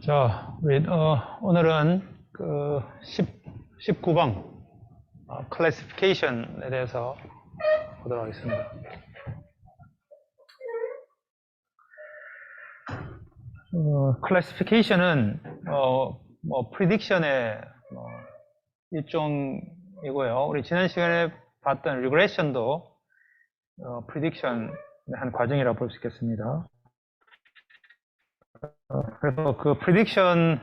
자, 우리 오늘은 그 19번 클래시피케이션에 대해서 보도록 하겠습니다. 클래시피케이션은 뭐 프리딕션의 일종이고요. 우리 지난 시간에 봤던 리그레션도 프리딕션의 한 과정이라고 볼 수 있겠습니다. 그래서 그 프리딕션의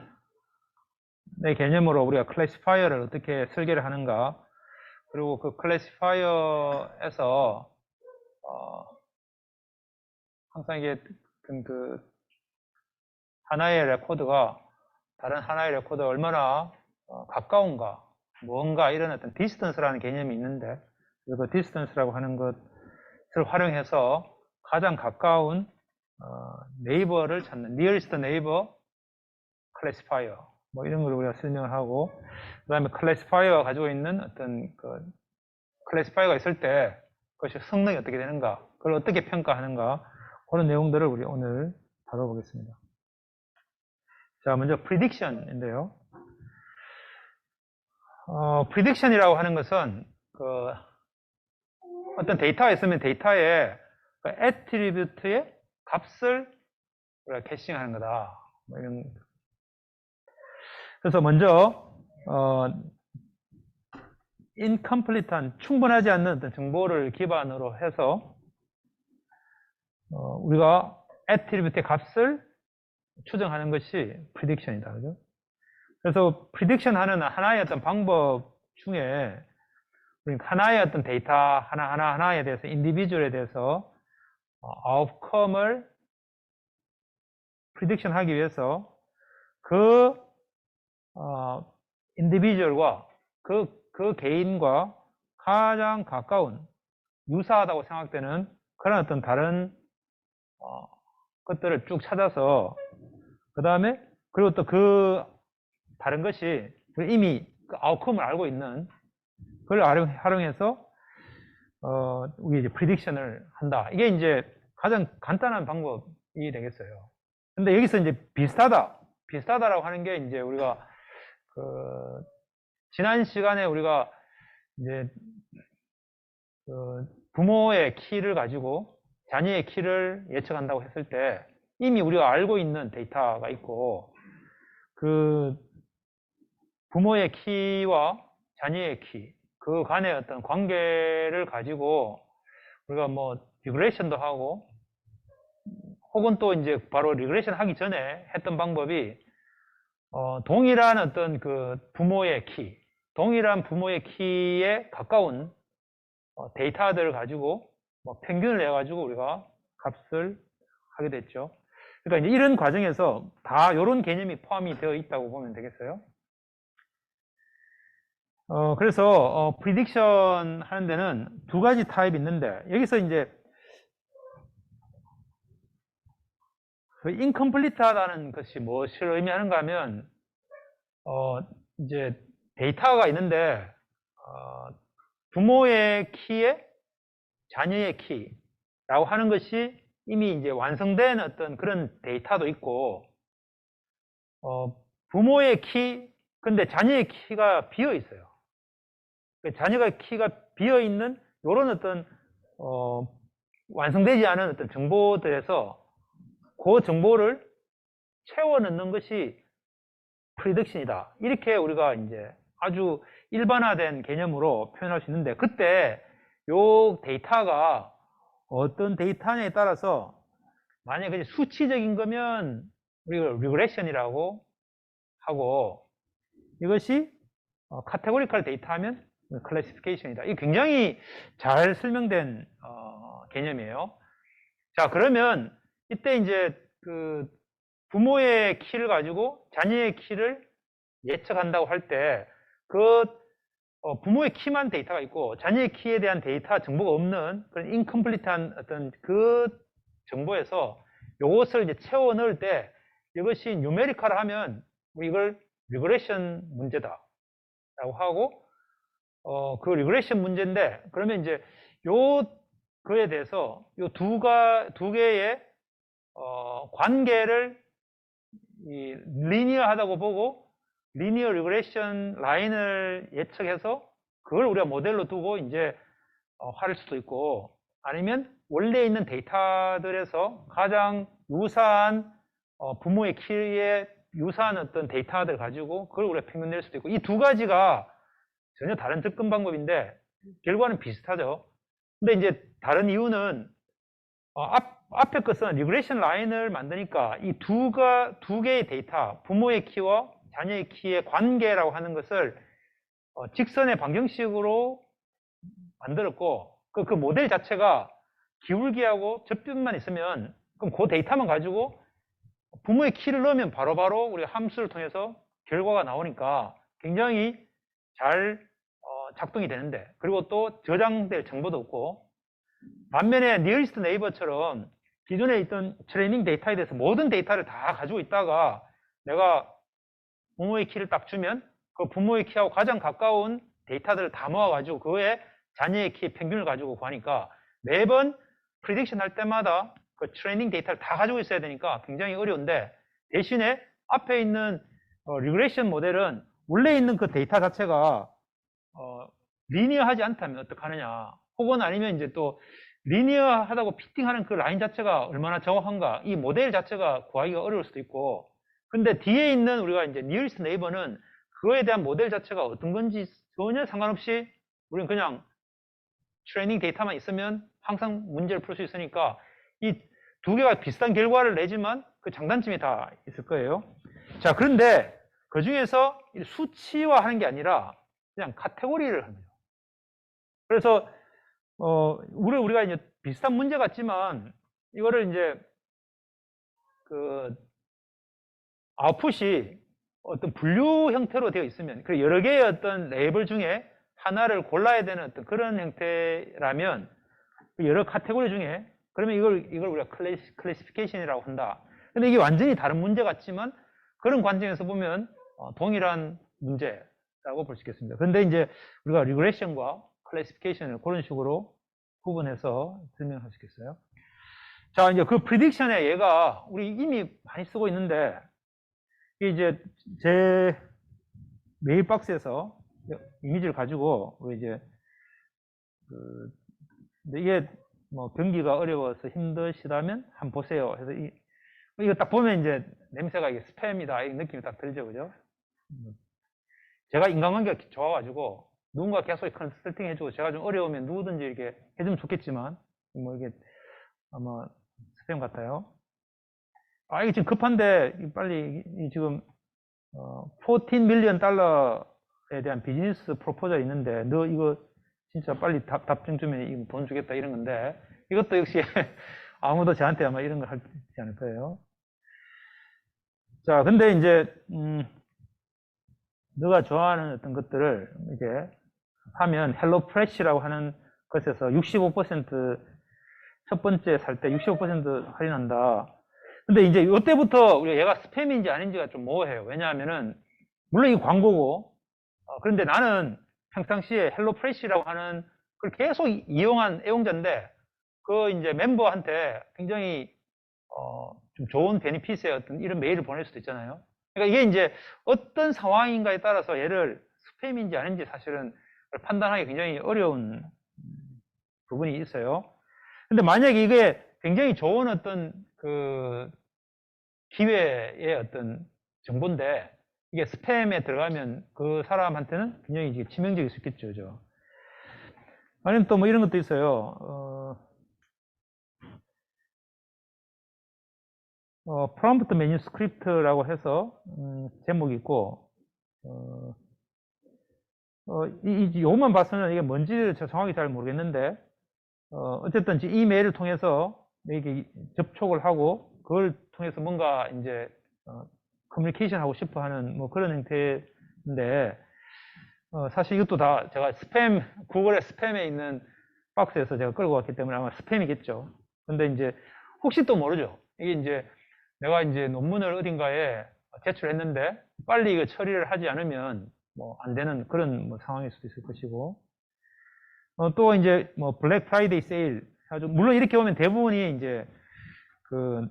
개념으로 우리가 클래시파이어를 어떻게 설계를 하는가, 그리고 그 클래시파이어에서 항상 이게 그 하나의 레코드가 다른 하나의 레코드가 얼마나 가까운가, 뭔가 이런 어떤 디스턴스라는 개념이 있는데, 그 디스턴스라고 하는 것을 활용해서 가장 가까운 네이버를 찾는 nearest neighbor classifier, 뭐 이런 걸 우리가 설명을 하고, 그 다음에 클래시파이어가 가지고 있는 어떤 그 클래시파이어가 있을 때 그것이 성능이 어떻게 되는가, 그걸 어떻게 평가하는가, 그런 내용들을 우리 오늘 다뤄보겠습니다. 자, 먼저 prediction인데요. prediction이라고 하는 것은 그 어떤 데이터가 있으면 데이터에 그 attribute의 값을 우리가 캐싱하는 거다. 뭐 이런. 그래서 먼저 incomplete한, 충분하지 않는 어떤 정보를 기반으로 해서 우리가 attribute의 값을 추정하는 것이 prediction이다. 그죠? 그래서 prediction 하는 하나의 어떤 방법 중에 우리 하나의 어떤 데이터 하나에 대해서, individual에 대해서 outcome을 prediction 하기 위해서 그 individual과 그 개인과 가장 가까운, 유사하다고 생각되는 그런 어떤 다른 것들을 쭉 찾아서, 그 다음에 그리고 또 그 다른 것이 이미 그 아웃컴을 알고 있는 그걸 활용해서 우리 이제 prediction을 한다. 이게 이제 가장 간단한 방법이 되겠어요. 근데 여기서 이제 비슷하다라고 하는 게 이제 우리가 그 지난 시간에 우리가 이제 그 부모의 키를 가지고 자녀의 키를 예측한다고 했을 때 이미 우리가 알고 있는 데이터가 있고, 그 부모의 키와 자녀의 키, 그 간의 어떤 관계를 가지고 우리가 뭐 리그레이션도 하고, 혹은 또 이제 바로 리그레이션 하기 전에 했던 방법이 동일한 어떤 그 부모의 키, 동일한 부모의 키에 가까운 데이터들을 가지고 뭐 평균을 내가지고 우리가 값을 하게 됐죠. 그러니까 이제 이런 과정에서 다 이런 개념이 포함이 되어 있다고 보면 되겠어요. 그래서 prediction 하는 데는 두 가지 타입이 있는데, 여기서 이제 그 incomplete하다는 것이 무엇을 의미하는가 하면 이제 데이터가 있는데 부모의 키에 자녀의 키라고 하는 것이 이미 이제 완성된 어떤 그런 데이터도 있고, 부모의 키, 근데 자녀의 키가 비어 있어요. 자녀가 키가 비어 있는 이런 어떤 완성되지 않은 어떤 정보들에서 그 정보를 채워 넣는 것이 prediction이다. 이렇게 우리가 이제 아주 일반화된 개념으로 표현할 수 있는데, 그때 요 데이터가 어떤 데이터냐에 따라서 만약에 수치적인 거면 우리가 리그레션이라고 하고, 이것이 카테고리컬 데이터하면 클래시피케이션이다. 이게 굉장히 잘 설명된 개념이에요. 자, 그러면 이때 이제 그 부모의 키를 가지고 자녀의 키를 예측한다고 할 때 그 부모의 키만 데이터가 있고 자녀의 키에 대한 데이터 정보가 없는 그런 인컴플리트한 어떤 그 정보에서 이것을 이제 채워 넣을 때 이것이 뉴메리컬 하면 이걸 리그레션 문제다 라고 하고, 그 리그레션 문제인데, 그러면 이제 그에 대해서 요 두 개의 관계를 이 리니어하다고 보고 리니어 리그레션 라인을 예측해서 그걸 우리가 모델로 두고 이제 할 수도 있고, 아니면 원래 있는 데이터들에서 가장 유사한 부모의 키에 유사한 어떤 데이터들 가지고 그걸 우리가 평균 낼 수도 있고, 이 두 가지가 전혀 다른 접근 방법인데 결과는 비슷하죠. 근데 이제 다른 이유는 앞에 것은 리그레션 라인을 만드니까 이 두 개의 데이터, 부모의 키와 자녀의 키의 관계라고 하는 것을 직선의 방정식으로 만들었고, 그 모델 자체가 기울기하고 접변만 있으면 그럼 그 데이터만 가지고 부모의 키를 넣으면 바로바로 우리가 함수를 통해서 결과가 나오니까 굉장히 잘 작동이 되는데, 그리고 또 저장될 정보도 없고, 반면에 니어리스트 네이버처럼 기존에 있던 트레이닝 데이터에 대해서 모든 데이터를 다 가지고 있다가 내가 부모의 키를 딱 주면 그 부모의 키하고 가장 가까운 데이터들을 다 모아가지고 그거에 자녀의 키의 평균을 가지고 구하니까 매번 프리딕션 할 때마다 그 트레이닝 데이터를 다 가지고 있어야 되니까 굉장히 어려운데, 대신에 앞에 있는 리그레이션 모델은 원래 있는 그 데이터 자체가 리니어하지 않다면 어떡하느냐, 혹은 아니면 이제 또 리니어하다고 피팅하는 그 라인 자체가 얼마나 정확한가, 이 모델 자체가 구하기가 어려울 수도 있고, 근데 뒤에 있는 우리가 이제 니어리스트 네이버는 그거에 대한 모델 자체가 어떤 건지 전혀 상관없이 우리는 그냥 트레이닝 데이터만 있으면 항상 문제를 풀 수 있으니까 이 두 개가 비슷한 결과를 내지만 그 장단점이 다 있을 거예요. 자, 그런데 그 중에서 수치화하는 게 아니라 그냥 카테고리를 합니다. 그래서 우리가 이제 비슷한 문제 같지만 이거를 이제 그 아웃풋이 어떤 분류 형태로 되어 있으면, 그 여러 개의 어떤 레이블 중에 하나를 골라야 되는 어떤 그런 형태라면 여러 카테고리 중에, 그러면 이걸 우리가 클래시피케이션이라고 한다. 근데 이게 완전히 다른 문제 같지만 그런 관점에서 보면 동일한 문제라고 볼 수 있겠습니다. 그런데 이제 우리가 리그레션과 클래시피케이션을 그런 식으로 구분해서 설명할 수 있겠어요. 자, 이제 그 프리딕션에 얘가 우리 이미 많이 쓰고 있는데, 이게 이제 제 메일박스에서 이미지를 가지고 우리 이제 이게 뭐 경기가 어려워서 힘드시다면 한번 보세요 해서 이거 딱 보면 이제 냄새가 이게 스팸이다 이 느낌이 딱 들죠, 그죠? 제가 인간관계가 좋아가지고 누군가 계속 컨설팅 해주고 제가 좀 어려우면 누구든지 이렇게 해주면 좋겠지만 뭐 이게 아마 스팸 같아요. 이게 지금 급한데 빨리 지금 14 밀리언 달러에 대한 비즈니스 프로포저가 있는데 너 이거 진짜 빨리 답장 주면 돈 주겠다 이런 건데, 이것도 역시 아무도 저한테 아마 이런 걸 하지 않을 거예요. 자, 근데 이제 너가 좋아하는 어떤 것들을 이제 하면 헬로프레시라고 하는 것에서 65% 첫 번째 살 때 65% 할인한다. 근데 이제 이때부터 우리가 얘가 스팸인지 아닌지가 좀 모호해요. 왜냐하면은 물론 이 광고고, 그런데 나는 평상시에 헬로프레시라고 하는 걸 계속 이용한 애용자인데 그 이제 멤버한테 굉장히 좀 좋은 베니핏의 어떤 이런 메일을 보낼 수도 있잖아요. 그러니까 이게 이제 어떤 상황인가에 따라서 얘를 스팸인지 아닌지 사실은 판단하기 굉장히 어려운 부분이 있어요. 근데 만약에 이게 굉장히 좋은 어떤 그 기회의 어떤 정보인데 이게 스팸에 들어가면 그 사람한테는 굉장히 치명적일 수 있겠죠, 그죠? 아니면 또 뭐 이런 것도 있어요. 프롬프트 매뉴스크립트라고 해서 제목이 있고, 요것만 봐서는 이게 뭔지를 정확히 잘 모르겠는데, 어쨌든 이 메일을 통해서 이렇게 접촉을 하고 그걸 통해서 뭔가 이제 커뮤니케이션 하고 싶어 하는 뭐 그런 형태인데, 사실 이것도 다 제가 구글의 스팸에 있는 박스에서 제가 끌고 왔기 때문에 아마 스팸이겠죠. 근데 이제 혹시 또 모르죠. 이게 이제 내가 이제 논문을 어딘가에 제출했는데 빨리 이거 처리를 하지 않으면 뭐 안 되는 그런 뭐 상황일 수도 있을 것이고, 또 이제 뭐 블랙 프라이데이 세일, 물론 이렇게 보면 대부분이 이제 그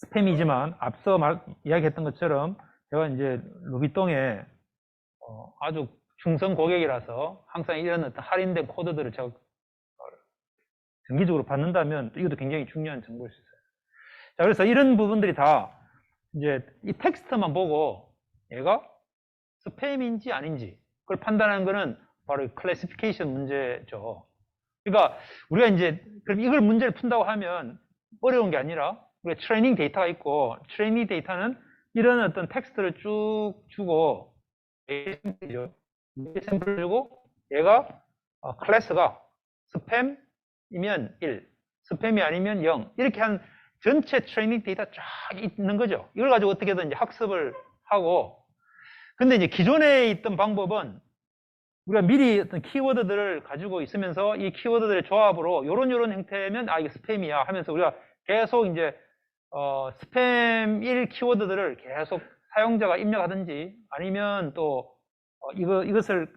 스팸이지만 앞서 이야기했던 것처럼 제가 이제 루비똥에 아주 충성 고객이라서 항상 이런 어떤 할인된 코드들을 제가 정기적으로 받는다면 이것도 굉장히 중요한 정보일 수 있어요. 자, 그래서 이런 부분들이 다 이제 이 텍스트만 보고 얘가 스팸인지 아닌지 그걸 판단하는 거는 바로 클래시피케이션 문제죠. 그러니까 우리가 이제 그럼 이걸 문제를 푼다고 하면 어려운 게 아니라 우리가 트레이닝 데이터가 있고 트레이닝 데이터는 이런 어떤 텍스트를 쭉 주고 샘플을 주고 얘가 클래스가 스팸이면 1, 스팸이 아니면 0 이렇게 한 전체 트레이닝 데이터 쫙 있는 거죠. 이걸 가지고 어떻게든 이제 학습을 하고 근데 이제 기존에 있던 방법은 우리가 미리 어떤 키워드들을 가지고 있으면서 이 키워드들의 조합으로 요런 형태면 이게 스팸이야 하면서 우리가 계속 이제 스팸 1 키워드들을 계속 사용자가 입력하든지 아니면 또 이것을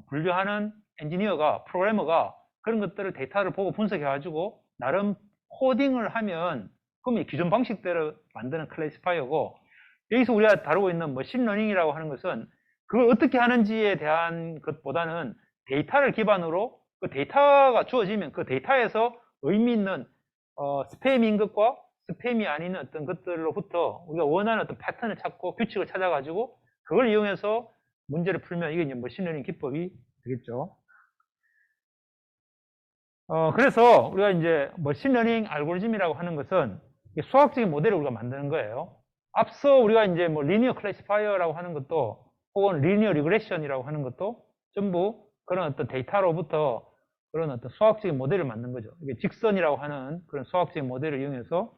분류하는 엔지니어가 프로그래머가 그런 것들을 데이터를 보고 분석해 가지고 나름 코딩을 하면 그럼 기존 방식대로 만드는 클래시파이어고 여기서 우리가 다루고 있는 머신러닝이라고 하는 것은 그걸 어떻게 하는지에 대한 것보다는 데이터를 기반으로 그 데이터가 주어지면 그 데이터에서 의미 있는 스팸인 것과 스팸이 아닌 어떤 것들로부터 우리가 원하는 어떤 패턴을 찾고 규칙을 찾아가지고 그걸 이용해서 문제를 풀면 이게 이제 머신러닝 기법이 되겠죠. 그래서 우리가 이제 머신러닝 알고리즘이라고 하는 것은 수학적인 모델을 우리가 만드는 거예요. 앞서 우리가 이제 리니어 클래시파이어라고 하는 것도 혹은 리니어 리그레션이라고 하는 것도 전부 그런 어떤 데이터로부터 그런 어떤 수학적인 모델을 만든 거죠. 이게 직선이라고 하는 그런 수학적인 모델을 이용해서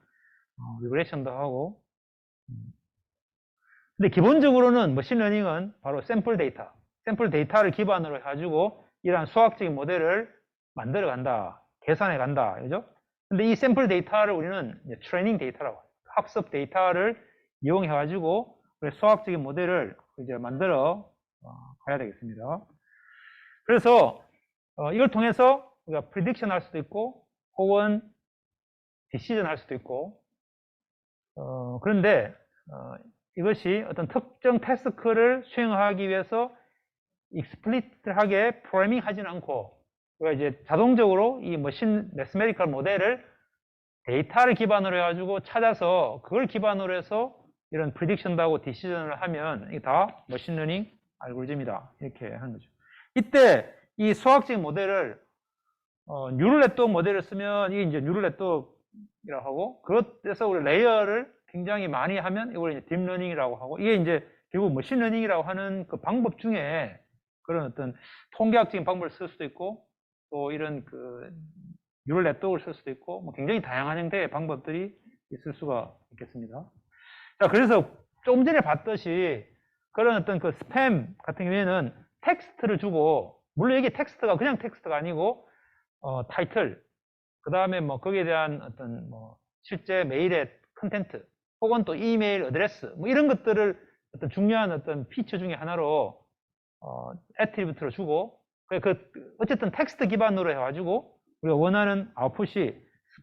리그레션도 하고. 근데 기본적으로는 머신러닝은 바로 샘플 데이터를 기반으로 해가지고 이러한 수학적인 모델을 만들어 간다, 계산해 간다, 그죠? 근데 이 샘플 데이터를 우리는 트레이닝 데이터라고 해요. 학습 데이터를 이용해 가지고 수학적인 모델을 이제 만들어 가야 되겠습니다. 그래서 이걸 통해서 우리가 프리딕션 할 수도 있고 혹은 디시전 할 수도 있고 그런데 이것이 어떤 특정 태스크를 수행하기 위해서 익스플리트하게 프로그래밍 하지는 않고 우리가 이제 자동적으로 이 머신 매스메리컬 모델을 데이터를 기반으로 해가지고 찾아서 그걸 기반으로 해서 이런 프리딕션도 하고 디시전을 하면 이게 다 머신러닝 알고리즘이다 이렇게 하는 거죠. 이때 이 수학적인 모델을 뉴럴 네트워크 모델을 쓰면 이게 이제 뉴럴 네트워크라고 하고 그것에서 우리 레이어를 굉장히 많이 하면 이걸 이제 딥러닝이라고 하고 이게 이제 결국 머신러닝이라고 하는 그 방법 중에 그런 어떤 통계학적인 방법을 쓸 수도 있고 또 이런 그 뉴럴 네트워크를 쓸 수도 있고 뭐 굉장히 다양한 형태의 방법들이 있을 수가 있겠습니다. 자, 그래서 조금 전에 봤듯이 그런 어떤 그 스팸 같은 경우에는 텍스트를 주고 물론 이게 텍스트가 그냥 텍스트가 아니고 타이틀 그 다음에 뭐 거기에 대한 어떤 뭐 실제 메일의 컨텐트 혹은 또 이메일 어드레스 뭐 이런 것들을 어떤 중요한 어떤 피처 중에 하나로 애트리뷰트로 주고 그 어쨌든 텍스트 기반으로 해가지고 우리가 원하는 아웃풋이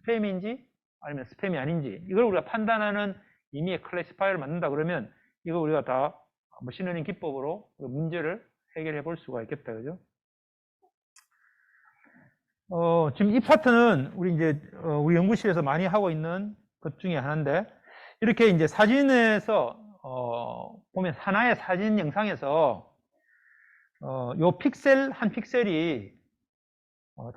스팸인지 아니면 스팸이 아닌지 이걸 우리가 판단하는 의미의 클래시파이어를 만든다 그러면 이거 우리가 다 머신러닝 기법으로 문제를 해결해 볼 수가 있겠다, 그죠? 지금 이 파트는 우리 이제 우리 연구실에서 많이 하고 있는 것 중에 하나인데 이렇게 이제 사진에서 보면 하나의 사진 영상에서 요 픽셀 한 픽셀이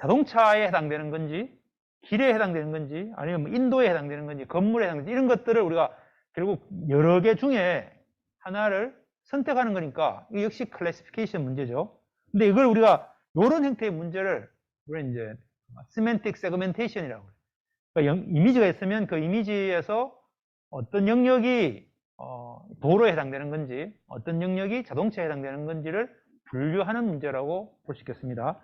자동차에 해당되는 건지 길에 해당되는 건지 아니면 뭐 인도에 해당되는 건지 건물에 해당되는 건지 이런 것들을 우리가 결국 여러 개 중에 하나를 선택하는 거니까 이게 역시 클래시피케이션 문제죠. 근데 이걸 우리가 이런 형태의 문제를 우리는 이제 시멘틱 세그멘테이션이라고 해요. 그러니까 이미지가 있으면 그 이미지에서 어떤 영역이 도로에 해당되는 건지 어떤 영역이 자동차에 해당되는 건지를 분류하는 문제라고 볼 수 있겠습니다.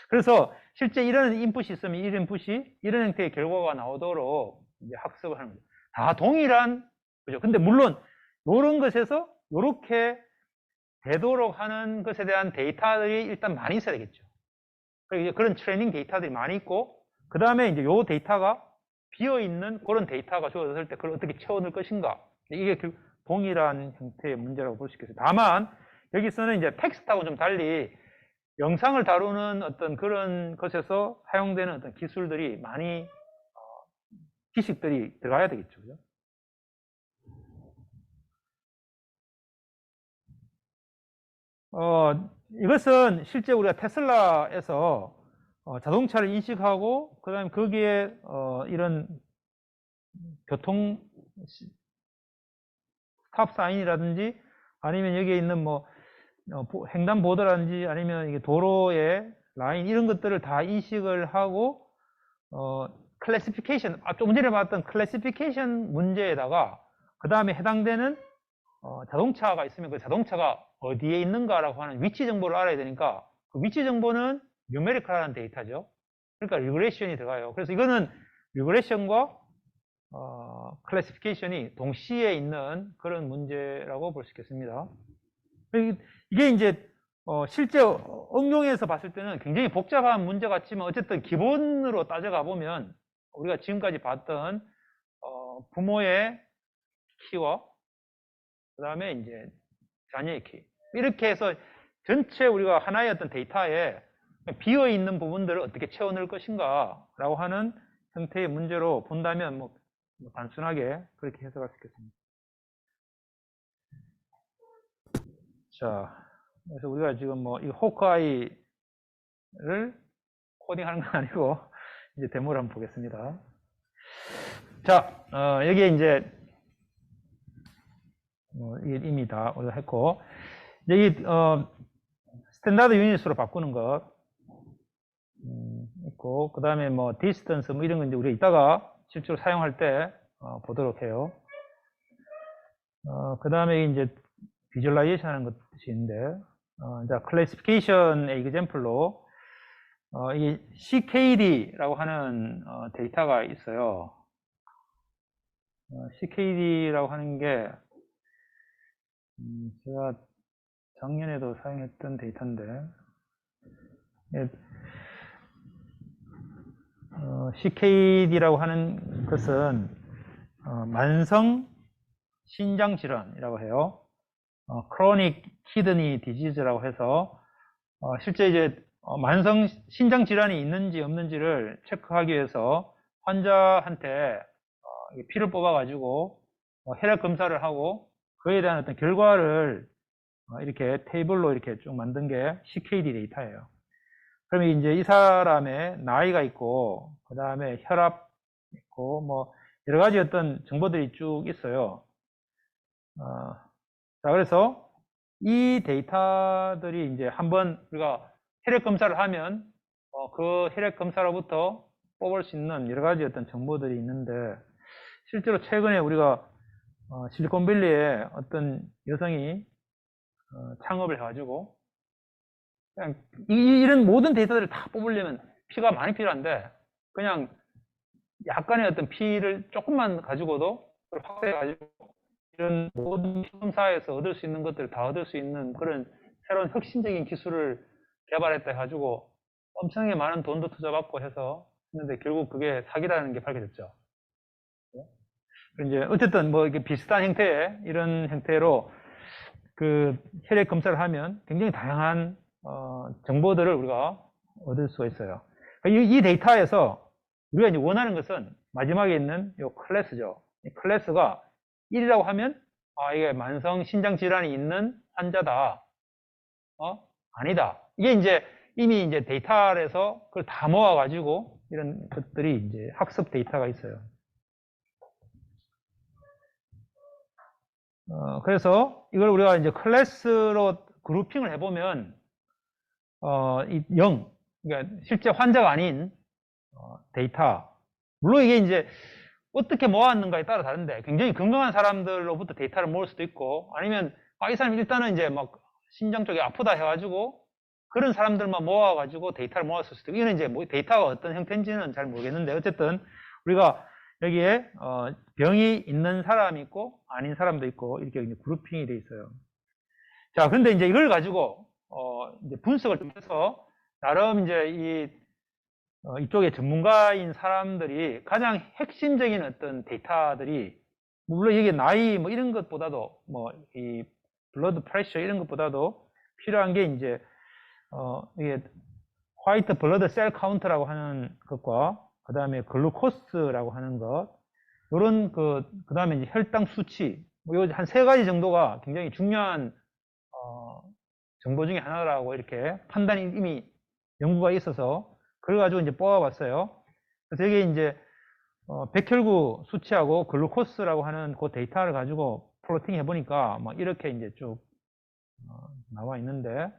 그래서 실제 이런 인풋이 있으면 이런 인풋이 이런 형태의 결과가 나오도록 이제 학습을 하는 거죠. 다 동일한 그죠. 근데 물론 이런 것에서 이렇게 되도록 하는 것에 대한 데이터들이 일단 많이 있어야 되겠죠. 그런 트레이닝 데이터들이 많이 있고 그 다음에 이제 요 데이터가 비어있는 그런 데이터가 주어졌을 때 그걸 어떻게 채워넣을 것인가. 이게 동일한 형태의 문제라고 볼 수 있겠어요. 다만 여기서는 이제 텍스트하고 좀 달리 영상을 다루는 어떤 그런 것에서 사용되는 어떤 기술들이 많이 지식들이 들어가야 되겠죠. 그죠? 이것은 실제 우리가 테슬라에서 자동차를 인식하고 그 다음에 거기에 이런 교통 스탑 사인이라든지 아니면 여기에 있는 뭐 횡단보도라든지 아니면 이게 도로의 라인 이런 것들을 다 인식을 하고 클래시피케이션, 좀 전에 봤던 클래시피케이션 문제에다가 그 다음에 해당되는 자동차가 있으면 그 자동차가 어디에 있는가라고 하는 위치 정보를 알아야 되니까 그 위치 정보는 뉴메리컬한 데이터죠. 그러니까 리그레션이 들어가요. 그래서 이거는 리그레션과 클래시피케이션이 동시에 있는 그런 문제라고 볼 수 있겠습니다. 이게 이제 실제 응용해서 봤을 때는 굉장히 복잡한 문제 같지만 어쨌든 기본으로 따져가 보면 우리가 지금까지 봤던 부모의 키와 그 다음에 이제 자녀의 키 이렇게 해서 전체 우리가 하나의 어떤 데이터에 비어있는 부분들을 어떻게 채워넣을 것인가 라고 하는 형태의 문제로 본다면 뭐 단순하게 그렇게 해석할 수 있겠습니다. 자, 그래서 우리가 지금 뭐 이 호크아이를 코딩하는 건 아니고 이제 데모를 한번 보겠습니다. 자, 여기에 이제 이게 이미 다 우리가 했고 여기 스탠다드 유닛으로 바꾸는 것 있고 그 다음에 뭐 디스턴스 뭐 이런 건 이제 우리가 이따가 실제로 사용할 때 보도록 해요. 그 다음에 이제 비주얼라이제이션 하는 것이 있는데 자, 클래시피케이션의 example로 이 CKD라고 하는 데이터가 있어요. CKD라고 하는 게 제가 작년에도 사용했던 데이터인데 CKD라고 하는 것은 만성 신장 질환이라고 해요. Chronic Kidney Disease라고 해서 실제 이제 만성 신장 질환이 있는지 없는지를 체크하기 위해서 환자한테 피를 뽑아 가지고 혈액 검사를 하고 그에 대한 어떤 결과를 이렇게 테이블로 이렇게 쭉 만든 게 CKD 데이터예요. 그러면 이제 이 사람의 나이가 있고 그 다음에 혈압 있고 뭐 여러 가지 어떤 정보들이 쭉 있어요. 자, 그래서 이 데이터들이 이제 한번 우리가 혈액 검사를 하면 그 혈액 검사로부터 뽑을 수 있는 여러 가지 어떤 정보들이 있는데 실제로 최근에 우리가 실리콘밸리에 어떤 여성이 창업을 해가지고 그냥 이런 모든 데이터들을 다 뽑으려면 피가 많이 필요한데 그냥 약간의 어떤 피를 조금만 가지고도 확대해가지고 이런 모든 검사에서 얻을 수 있는 것들을 다 얻을 수 있는 그런 새로운 혁신적인 기술을 개발했다 해가지고 엄청나게 많은 돈도 투자받고 해서 했는데 결국 그게 사기라는 게 밝혀졌죠. 이제 어쨌든 뭐 이렇게 비슷한 형태의 이런 형태로 그 혈액 검사를 하면 굉장히 다양한 정보들을 우리가 얻을 수가 있어요. 이 데이터에서 우리가 이제 원하는 것은 마지막에 있는 이 클래스죠. 이 클래스가 1이라고 하면 이게 만성 신장 질환이 있는 환자다. 아니다. 이게 이제 이미 이제 데이터에서 그걸 다 모아가지고 이런 것들이 이제 학습 데이터가 있어요. 그래서 이걸 우리가 이제 클래스로 그룹핑을 해보면 이 0, 그러니까 실제 환자가 아닌 데이터. 물론 이게 이제 어떻게 모았는가에 따라 다른데 굉장히 건강한 사람들로부터 데이터를 모을 수도 있고 아니면 이 사람이 일단은 이제 막 심장 쪽이 아프다 해가지고 그런 사람들만 모아가지고 데이터를 모았을 수도 있고 이거는 이제 뭐 데이터가 어떤 형태인지는 잘 모르겠는데 어쨌든 우리가 여기에 병이 있는 사람이 있고 아닌 사람도 있고 이렇게 이제 그룹핑이 돼 있어요. 자, 그런데 이제 이걸 가지고 이제 분석을 좀 해서 나름 이제 이 이쪽에 전문가인 사람들이 가장 핵심적인 어떤 데이터들이, 물론 이게 나이 뭐 이런 것보다도 뭐 이 블러드 프레셔 이런 것보다도 필요한 게 이제 이게 화이트 블러드 셀 카운트라고 하는 것과 그 다음에 글루코스라고 하는 것, 요런 그 다음에 이제 혈당 수치, 뭐 요 한 3가지 정도가 굉장히 중요한 정보 중에 하나라고 이렇게 판단이 이미 연구가 있어서 그래가지고 이제 뽑아봤어요. 그래서 여기 이제 백혈구 수치하고 글루코스라고 하는 그 데이터를 가지고 플로팅 해보니까 뭐 이렇게 이제 쭉 나와 있는데,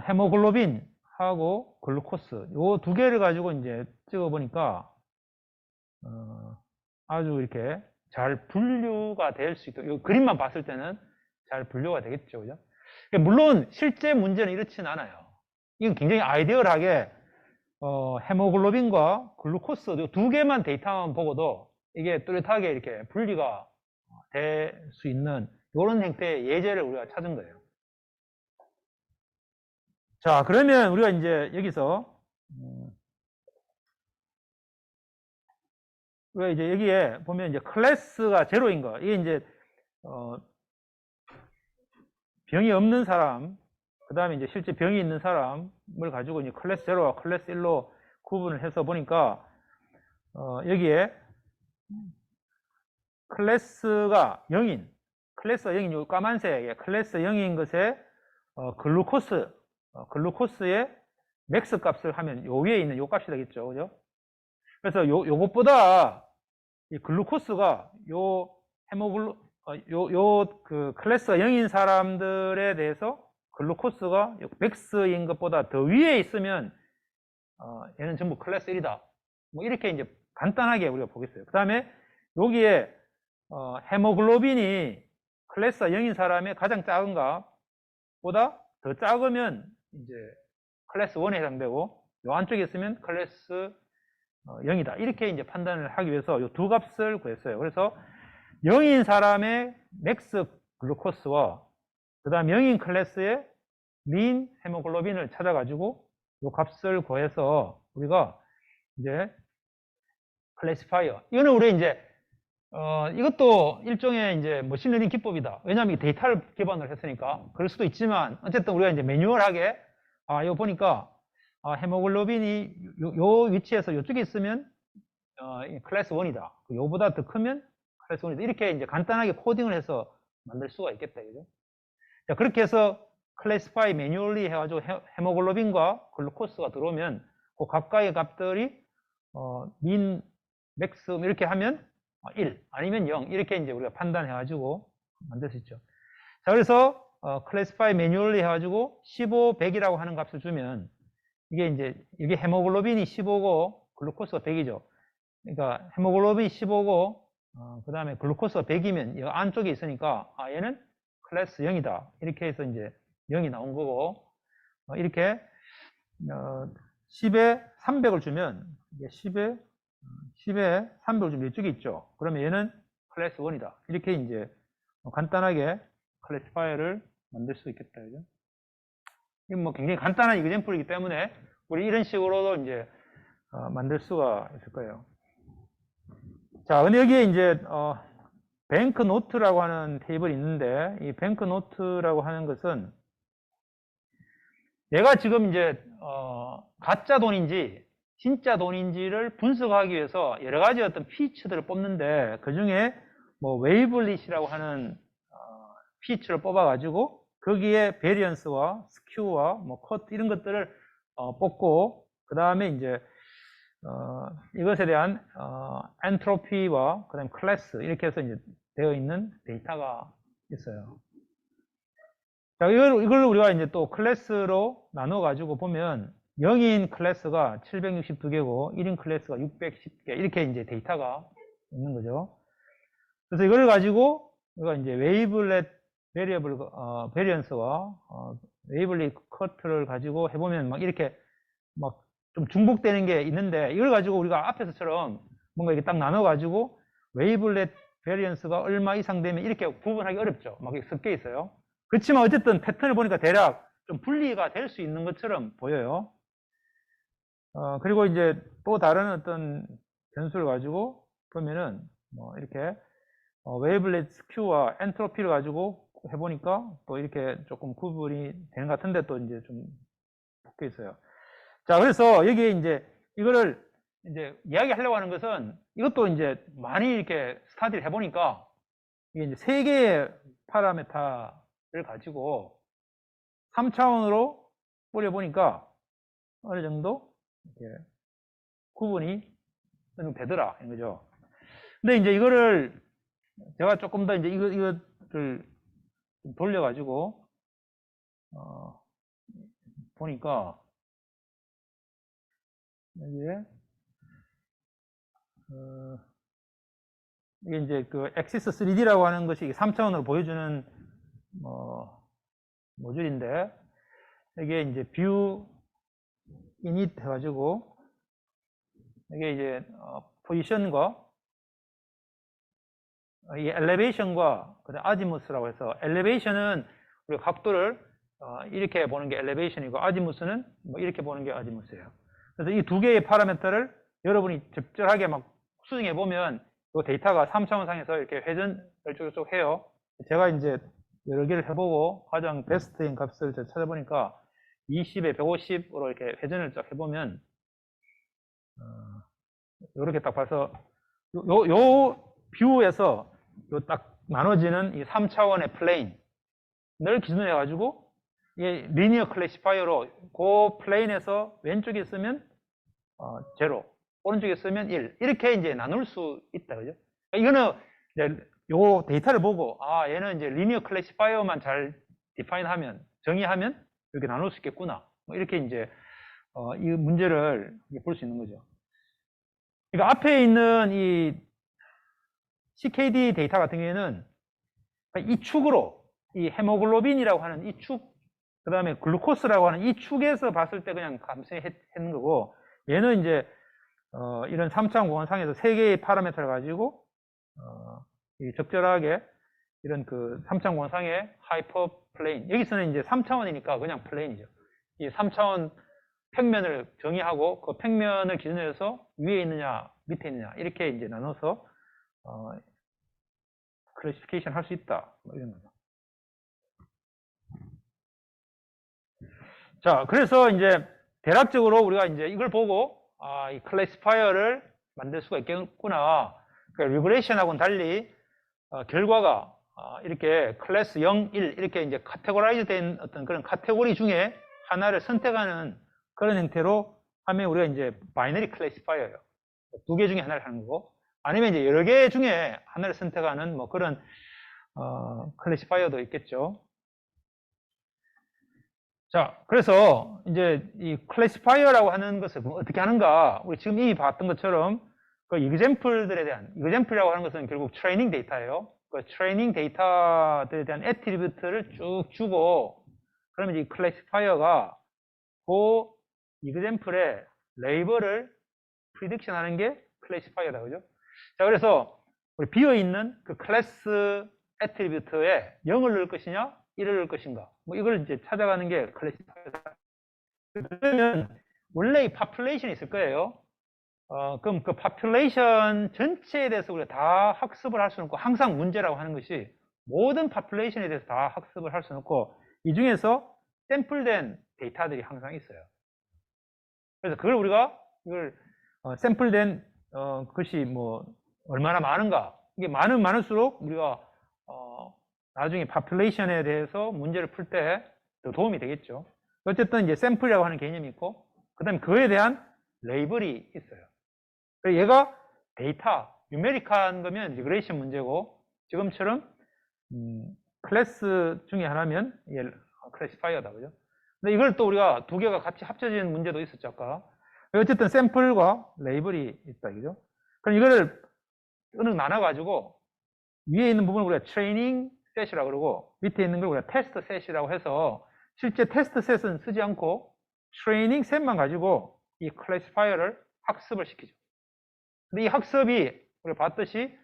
헤모글로빈하고 글루코스 요 2개를 가지고 이제 찍어보니까 아주 이렇게 잘 분류가 될 수 있도록, 이 그림만 봤을 때는 잘 분류가 되겠죠, 그죠? 물론 실제 문제는 이렇진 않아요. 이건 굉장히 아이디얼하게 헤모글로빈과 글루코스 이 2개만 데이터만 보고도 이게 뚜렷하게 이렇게 분리가 될 수 있는 이런 형태의 예제를 우리가 찾은 거예요. 자, 그러면 우리가 이제 여기서 우리가 이제 여기에 보면 이제 클래스가 제로인 거, 이게 이제 병이 없는 사람, 그 다음에 이제 실제 병이 있는 사람을 가지고 이제 클래스 제로와 클래스 1로 구분을 해서 보니까 여기에 클래스가 0인, 클래스가 0인 요 까만색의 클래스 0인 것에 글루코스의 맥스 값을 하면 요 위에 있는 요 값이 되겠죠, 그죠? 그래서 요것보다 이 글루코스가 요 그 클래스가 0인 사람들에 대해서 글루코스가 맥스인 것보다 더 위에 있으면 얘는 전부 클래스 1이다. 뭐 이렇게 이제 간단하게 우리가 보겠어요. 그 다음에 여기에 헤모글로빈이 클래스가 0인 사람의 가장 작은 값보다 더 작으면 이제 클래스 1에 해당되고, 요 안쪽에 있으면 클래스 0이다. 이렇게 이제 판단을 하기 위해서 이 2값을 구했어요. 그래서 0인 사람의 맥스 글루코스와 그 다음 0인 클래스의 민 헤모글로빈을 찾아가지고 이 값을 구해서 우리가 이제 클래시파이어, 이거는 우리 이제 이것도 일종의 이제 머신러닝 기법이다. 왜냐하면 데이터를 기반으로 했으니까 그럴 수도 있지만, 어쨌든 우리가 이제 매뉴얼하게 이거 보니까 헤모글로빈이 요 위치에서 이쪽에 있으면 클래스 1이다. 요보다 더 크면 클래스 1이다. 이렇게 이제 간단하게 코딩을 해서 만들 수가 있겠다, 그죠? 자, 그렇게 해서 클래시파이 매뉴얼리 해가지고 헤모글로빈과 글루코스가 들어오면 그 각각의 값들이 민, 맥스 이렇게 하면 1 아니면 0 이렇게 이제 우리가 판단해가지고 만들 수 있죠. 자, 그래서 클래시파이 매뉴얼리 해가지고 15, 100이라고 하는 값을 주면 이게 이제 이게 헤모글로빈이 15고 글루코스가 100이죠. 그러니까 헤모글로빈이 15고 그 다음에 글루코스가 100이면 이 안쪽에 있으니까 얘는 클래스 0이다. 이렇게 해서 이제 0이 나온 거고, 이렇게 10에 300을 주면 이게 10에 300을 주면 이쪽에 있죠. 그러면 얘는 클래스 1이다. 이렇게 이제 간단하게 클래시파이어를 만들 수 있겠다, 그죠? 이건 뭐 굉장히 간단한 이그젬플이기 때문에 우리 이런 식으로도 이제 만들 수가 있을 거예요. 자, 근데 여기에 이제 뱅크 노트라고 하는 테이블이 있는데, 이 뱅크 노트라고 하는 것은 얘가 지금 이제 가짜 돈인지 진짜 돈인지를 분석하기 위해서 여러 가지 어떤 피처들을 뽑는데, 그 중에 뭐 웨이블릿이라고 하는 피처를 뽑아가지고 거기에 베리언스와 스큐와 뭐 컷 이런 것들을 뽑고, 그 다음에 이제 이것에 대한 엔트로피와 그 다음에 클래스 이렇게 해서 이제 되어 있는 데이터가 있어요. 자, 이걸 우리가 이제 또 클래스로 나눠 가지고 보면 0인 클래스가 762개고 1인 클래스가 610개 이렇게 이제 데이터가 있는 거죠. 그래서 이걸 가지고 우리가 이제 웨이블렛 베리어블 베리언스와 웨이블릿 커트를 가지고 해보면 막 이렇게 막 좀 중복되는 게 있는데, 이걸 가지고 우리가 앞에서처럼 뭔가 이렇게 딱 나눠 가지고 웨이블렛 베리언스가 얼마 이상 되면 이렇게 구분하기 어렵죠. 막 이렇게 섞여 있어요. 그렇지만 어쨌든 패턴을 보니까 대략 좀 분리가 될 수 있는 것처럼 보여요. 그리고 이제 또 다른 어떤 변수를 가지고 보면은 뭐 이렇게 웨이블렛 Q와 엔트로피를 가지고 해보니까 또 이렇게 조금 구분이 되는 것 같은데 또 이제 좀 바뀌어 있어요. 자, 그래서 여기에 이제 이거를 이제 이야기하려고 하는 것은 이것도 이제 많이 이렇게 스타디를 해보니까 이게 이제 세 개의 파라메타를 가지고 3차원으로 뿌려보니까 어느 정도 이렇게 구분이 되더라, 이런 거죠. 근데 이제 이거를 제가 조금 더 이제 이거를 돌려가지고, 보니까, 여기에, 이게 이제 그 엑시스 3D라고 하는 것이 3차원으로 보여주는, 모듈인데, 이게 이제 뷰 이닛 해가지고, 이게 이제, 포지션과, 이 엘리베이션과 아지무스라고 해서 엘리베이션은 우리가 각도를 이렇게 보는 게 엘리베이션이고 아지무스는 뭐 이렇게 보는 게 아지무스예요. 그래서 이 두 개의 파라미터를 여러분이 적절하게 막 수정해 보면 이 데이터가 3차원상에서 이렇게 회전을 쭉쭉 해요. 제가 이제 여러 개를 해보고 가장 베스트인 값을 찾아보니까 20에 150으로 이렇게 회전을 쫙 해보면 이렇게 딱 봐서 요 뷰에서 딱 나눠지는 이 3차원의 플레인을 기준으로 해가지고 이게 리니어 클래시파이어로 그 플레인에서 왼쪽에 쓰면 0, 오른쪽에 쓰면 1 이렇게 이제 나눌 수 있다, 그죠? 이거는 이제 요 데이터를 보고 얘는 이제 리니어 클래시파이어만 잘 디파인하면 정의하면 이렇게 나눌 수 있겠구나, 뭐 이렇게 이제 이 문제를 볼 수 있는 거죠. 그러니까 앞에 있는 이 CKD 데이터 같은 경우에는 이 축으로 이 헤모글로빈이라고 하는 이 축, 그 다음에 글루코스라고 하는 이 축에서 봤을 때 그냥 감소했는 거고, 얘는 이제 이런 3차원 공간상에서 세 개의 파라미터를 가지고 적절하게 이런 그 3차원 공간상의 하이퍼 플레인, 여기서는 이제 3차원이니까 그냥 플레인이죠. 이 3차원 평면을 정의하고 그 평면을 기준으로 해서 위에 있느냐 밑에 있느냐 이렇게 이제 나눠서 클래시피케이션 할 수 있다, 뭐 이런 거죠. 자, 그래서 이제 대략적으로 우리가 이제 이걸 보고 이 클래시파이어를 만들 수가 있겠구나. 그러니까 리그레이션하고는 달리 결과가 이렇게 클래스 0, 1 이렇게 이제 카테고라이즈 된 어떤 그런 카테고리 중에 하나를 선택하는 그런 형태로 하면 우리가 이제 바이너리 클래시파이어예요. 두 개 중에 하나를 하는 거고, 아니면 이제 여러 개 중에 하나를 선택하는 뭐 그런 클래시파이어도 있겠죠. 자, 그래서 이제 이 클래시파이어라고 하는 것을 어떻게 하는가? 우리 지금 이미 봤던 것처럼 그 이그젬플들에 대한, 이그젬플이라고 하는 것은 결국 트레이닝 데이터예요. 그 트레이닝 데이터들에 대한 애트리뷰트를 쭉 주고, 그러면 이 클래시파이어가 그 이그젬플의 레이블을 프리딕션 하는 게 클래시파이어다, 그죠? 자, 그래서 우리 비어있는 그 클래스 애트리뷰트에 0을 넣을 것이냐 1을 넣을 것인가, 뭐 이걸 이제 찾아가는 게 클래시파이어다. 그러면 원래 이 파퓰레이션이 있을 거예요. 그럼 그 파퓰레이션 전체에 대해서 우리가 다 학습을 할 수는 없고, 항상 문제라고 하는 것이 모든 파퓰레이션에 대해서 다 학습을 할 수는 없고, 이 중에서 샘플된 데이터들이 항상 있어요. 그래서 그걸 우리가 이걸 샘플된 것이 뭐 얼마나 많은가, 이게 많을수록 우리가 나중에 파퓰레이션에 대해서 문제를 풀 때 더 도움이 되겠죠. 어쨌든 이제 샘플이라고 하는 개념이 있고, 그 다음에 그거에 대한 레이블이 있어요. 그래서 얘가 데이터, 뉴메리컬한 거면 리그레이션 문제고, 지금처럼 클래스 중에 하나면 이게 클래시파이어다, 그죠? 근데 이걸 또 우리가 두 개가 같이 합쳐진 문제도 있었죠, 아까. 어쨌든 샘플과 레이블이 있다, 그죠? 그럼 이거를 어느 나눠가지고 위에 있는 부분을 우리가 트레이닝 셋이라고 그러고, 밑에 있는 걸 우리가 테스트 셋이라고 해서, 실제 테스트 셋은 쓰지 않고 트레이닝 셋만 가지고 이 클래시파이어를 학습을 시키죠. 근데 이 학습이 우리가 봤듯이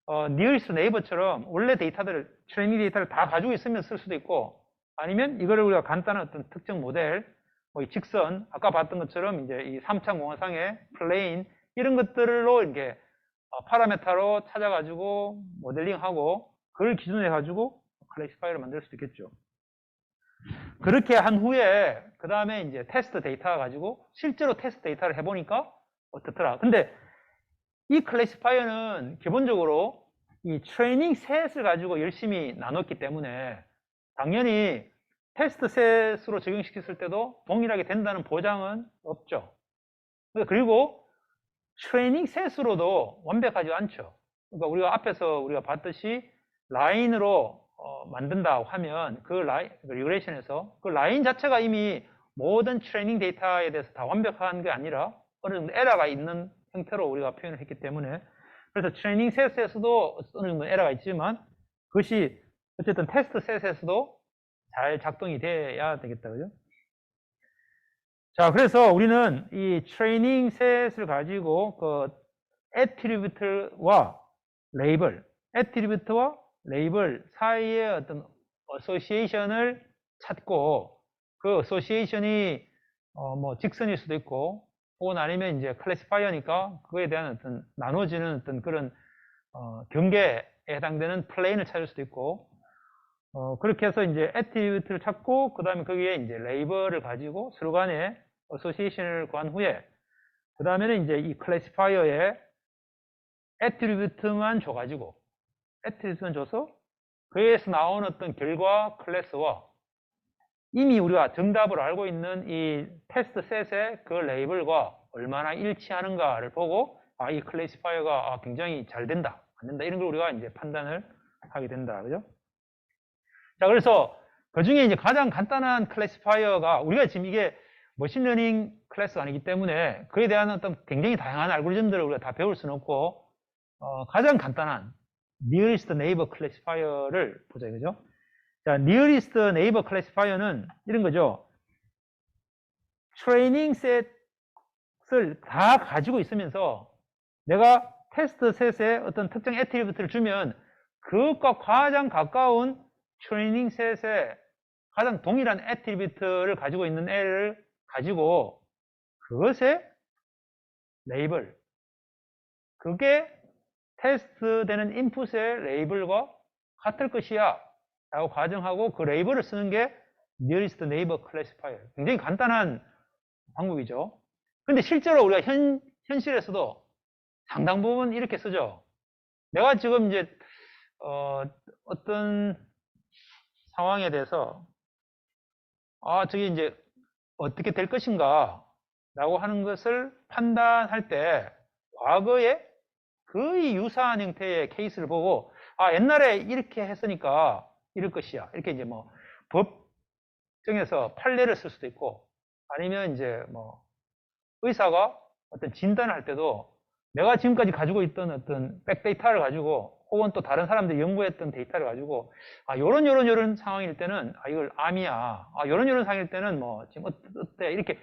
nearest neighbor처럼 원래 데이터들을, 트레이닝 데이터를 다 가지고 있으면 쓸 수도 있고, 아니면 이거를 우리가 간단한 어떤 특정 모델, 뭐 이 직선, 아까 봤던 것처럼 이제 이 3차 공화상의 플레인, 이런 것들로 이렇게 파라메타로 찾아가지고 모델링하고 그걸 기준으로 해가지고 클래시파이어를 만들 수도 있겠죠. 그렇게 한 후에 그 다음에 이제 테스트 데이터 가지고 실제로 테스트 데이터를 해보니까 어떻더라. 근데 이 클래시파이어는 기본적으로 이 트레이닝 셋을 가지고 열심히 나눴기 때문에 당연히 테스트 셋으로 적용시켰을 때도 동일하게 된다는 보장은 없죠. 그리고 트레이닝 셋으로도 완벽하지 않죠. 그러니까 우리가 앞에서 우리가 봤듯이 라인으로 만든다고 하면 그 리그레이션에서 그 라인 자체가 이미 모든 트레이닝 데이터에 대해서 다 완벽한 게 아니라 어느 정도 에러가 있는 형태로 우리가 표현을 했기 때문에, 그래서 트레이닝 셋에서도 어느 정도 에러가 있지만 그것이 어쨌든 테스트 셋에서도 잘 작동이 돼야 되겠다, 그죠? 자, 그래서 우리는 이 트레이닝 셋을 가지고 그 애트리뷰트와 레이블, 애트리뷰트와 레이블 사이의 어떤 어소시에이션을 찾고, 그 어소시에이션이 뭐 직선일 수도 있고, 혹은 아니면 이제 클래시파이어니까 그거에 대한 어떤 나눠지는 어떤 그런 경계에 해당되는 플레인을 찾을 수도 있고, 그렇게 해서 이제 애트리뷰트를 찾고, 그 다음에 거기에 이제 레이블을 가지고 서로 간에 어소시에이션을 구한 후에, 그 다음에는 이제 이 클래시파이어에 애트리뷰트만 줘가지고, 애트리뷰트만 줘서 그에서 나온 어떤 결과 클래스와 이미 우리가 정답을 알고 있는 이 테스트 셋의 그 레이블과 얼마나 일치하는가를 보고, 이 클래시파이어가 굉장히 잘 된다, 안 된다, 이런 걸 우리가 이제 판단을 하게 된다, 그죠? 자, 그래서 그 중에 이제 가장 간단한 클래시파이어가, 우리가 지금 이게 머신러닝 클래스가 아니기 때문에 그에 대한 어떤 굉장히 다양한 알고리즘들을 우리가 다 배울 수는 없고, 가장 간단한 nearest neighbor classifier를 보자, 그죠? 자, nearest neighbor classifier는 이런 거죠. 트레이닝 셋을 다 가지고 있으면서 내가 테스트 셋에 어떤 특정 애트리뷰트를 주면 그것과 가장 가까운 트레이닝 셋에 가장 동일한 애트리뷰트를 가지고 있는 애를 가지고 그것의 레이블, 그게 테스트되는 인풋의 레이블과 같을 것이야 라고 가정하고 그 레이블을 쓰는 게 nearest neighbor classifier. 굉장히 간단한 방법이죠. 근데 실제로 우리가 현실에서도 상당 부분 이렇게 쓰죠. 내가 지금 이제 어떤 상황에 대해서 저게 이제 어떻게 될 것인가 라고 하는 것을 판단할 때 과거에 거의 유사한 형태의 케이스를 보고 옛날에 이렇게 했으니까 이럴 것이야, 이렇게 이제 뭐 법정에서 판례를 쓸 수도 있고, 아니면 이제 뭐 의사가 어떤 진단을 할 때도 내가 지금까지 가지고 있던 어떤 백데이터를 가지고, 혹은 또 다른 사람들이 연구했던 데이터를 가지고 요런 상황일 때는 이걸 암이야, 요런 상황일 때는 뭐 지금 어때, 이렇게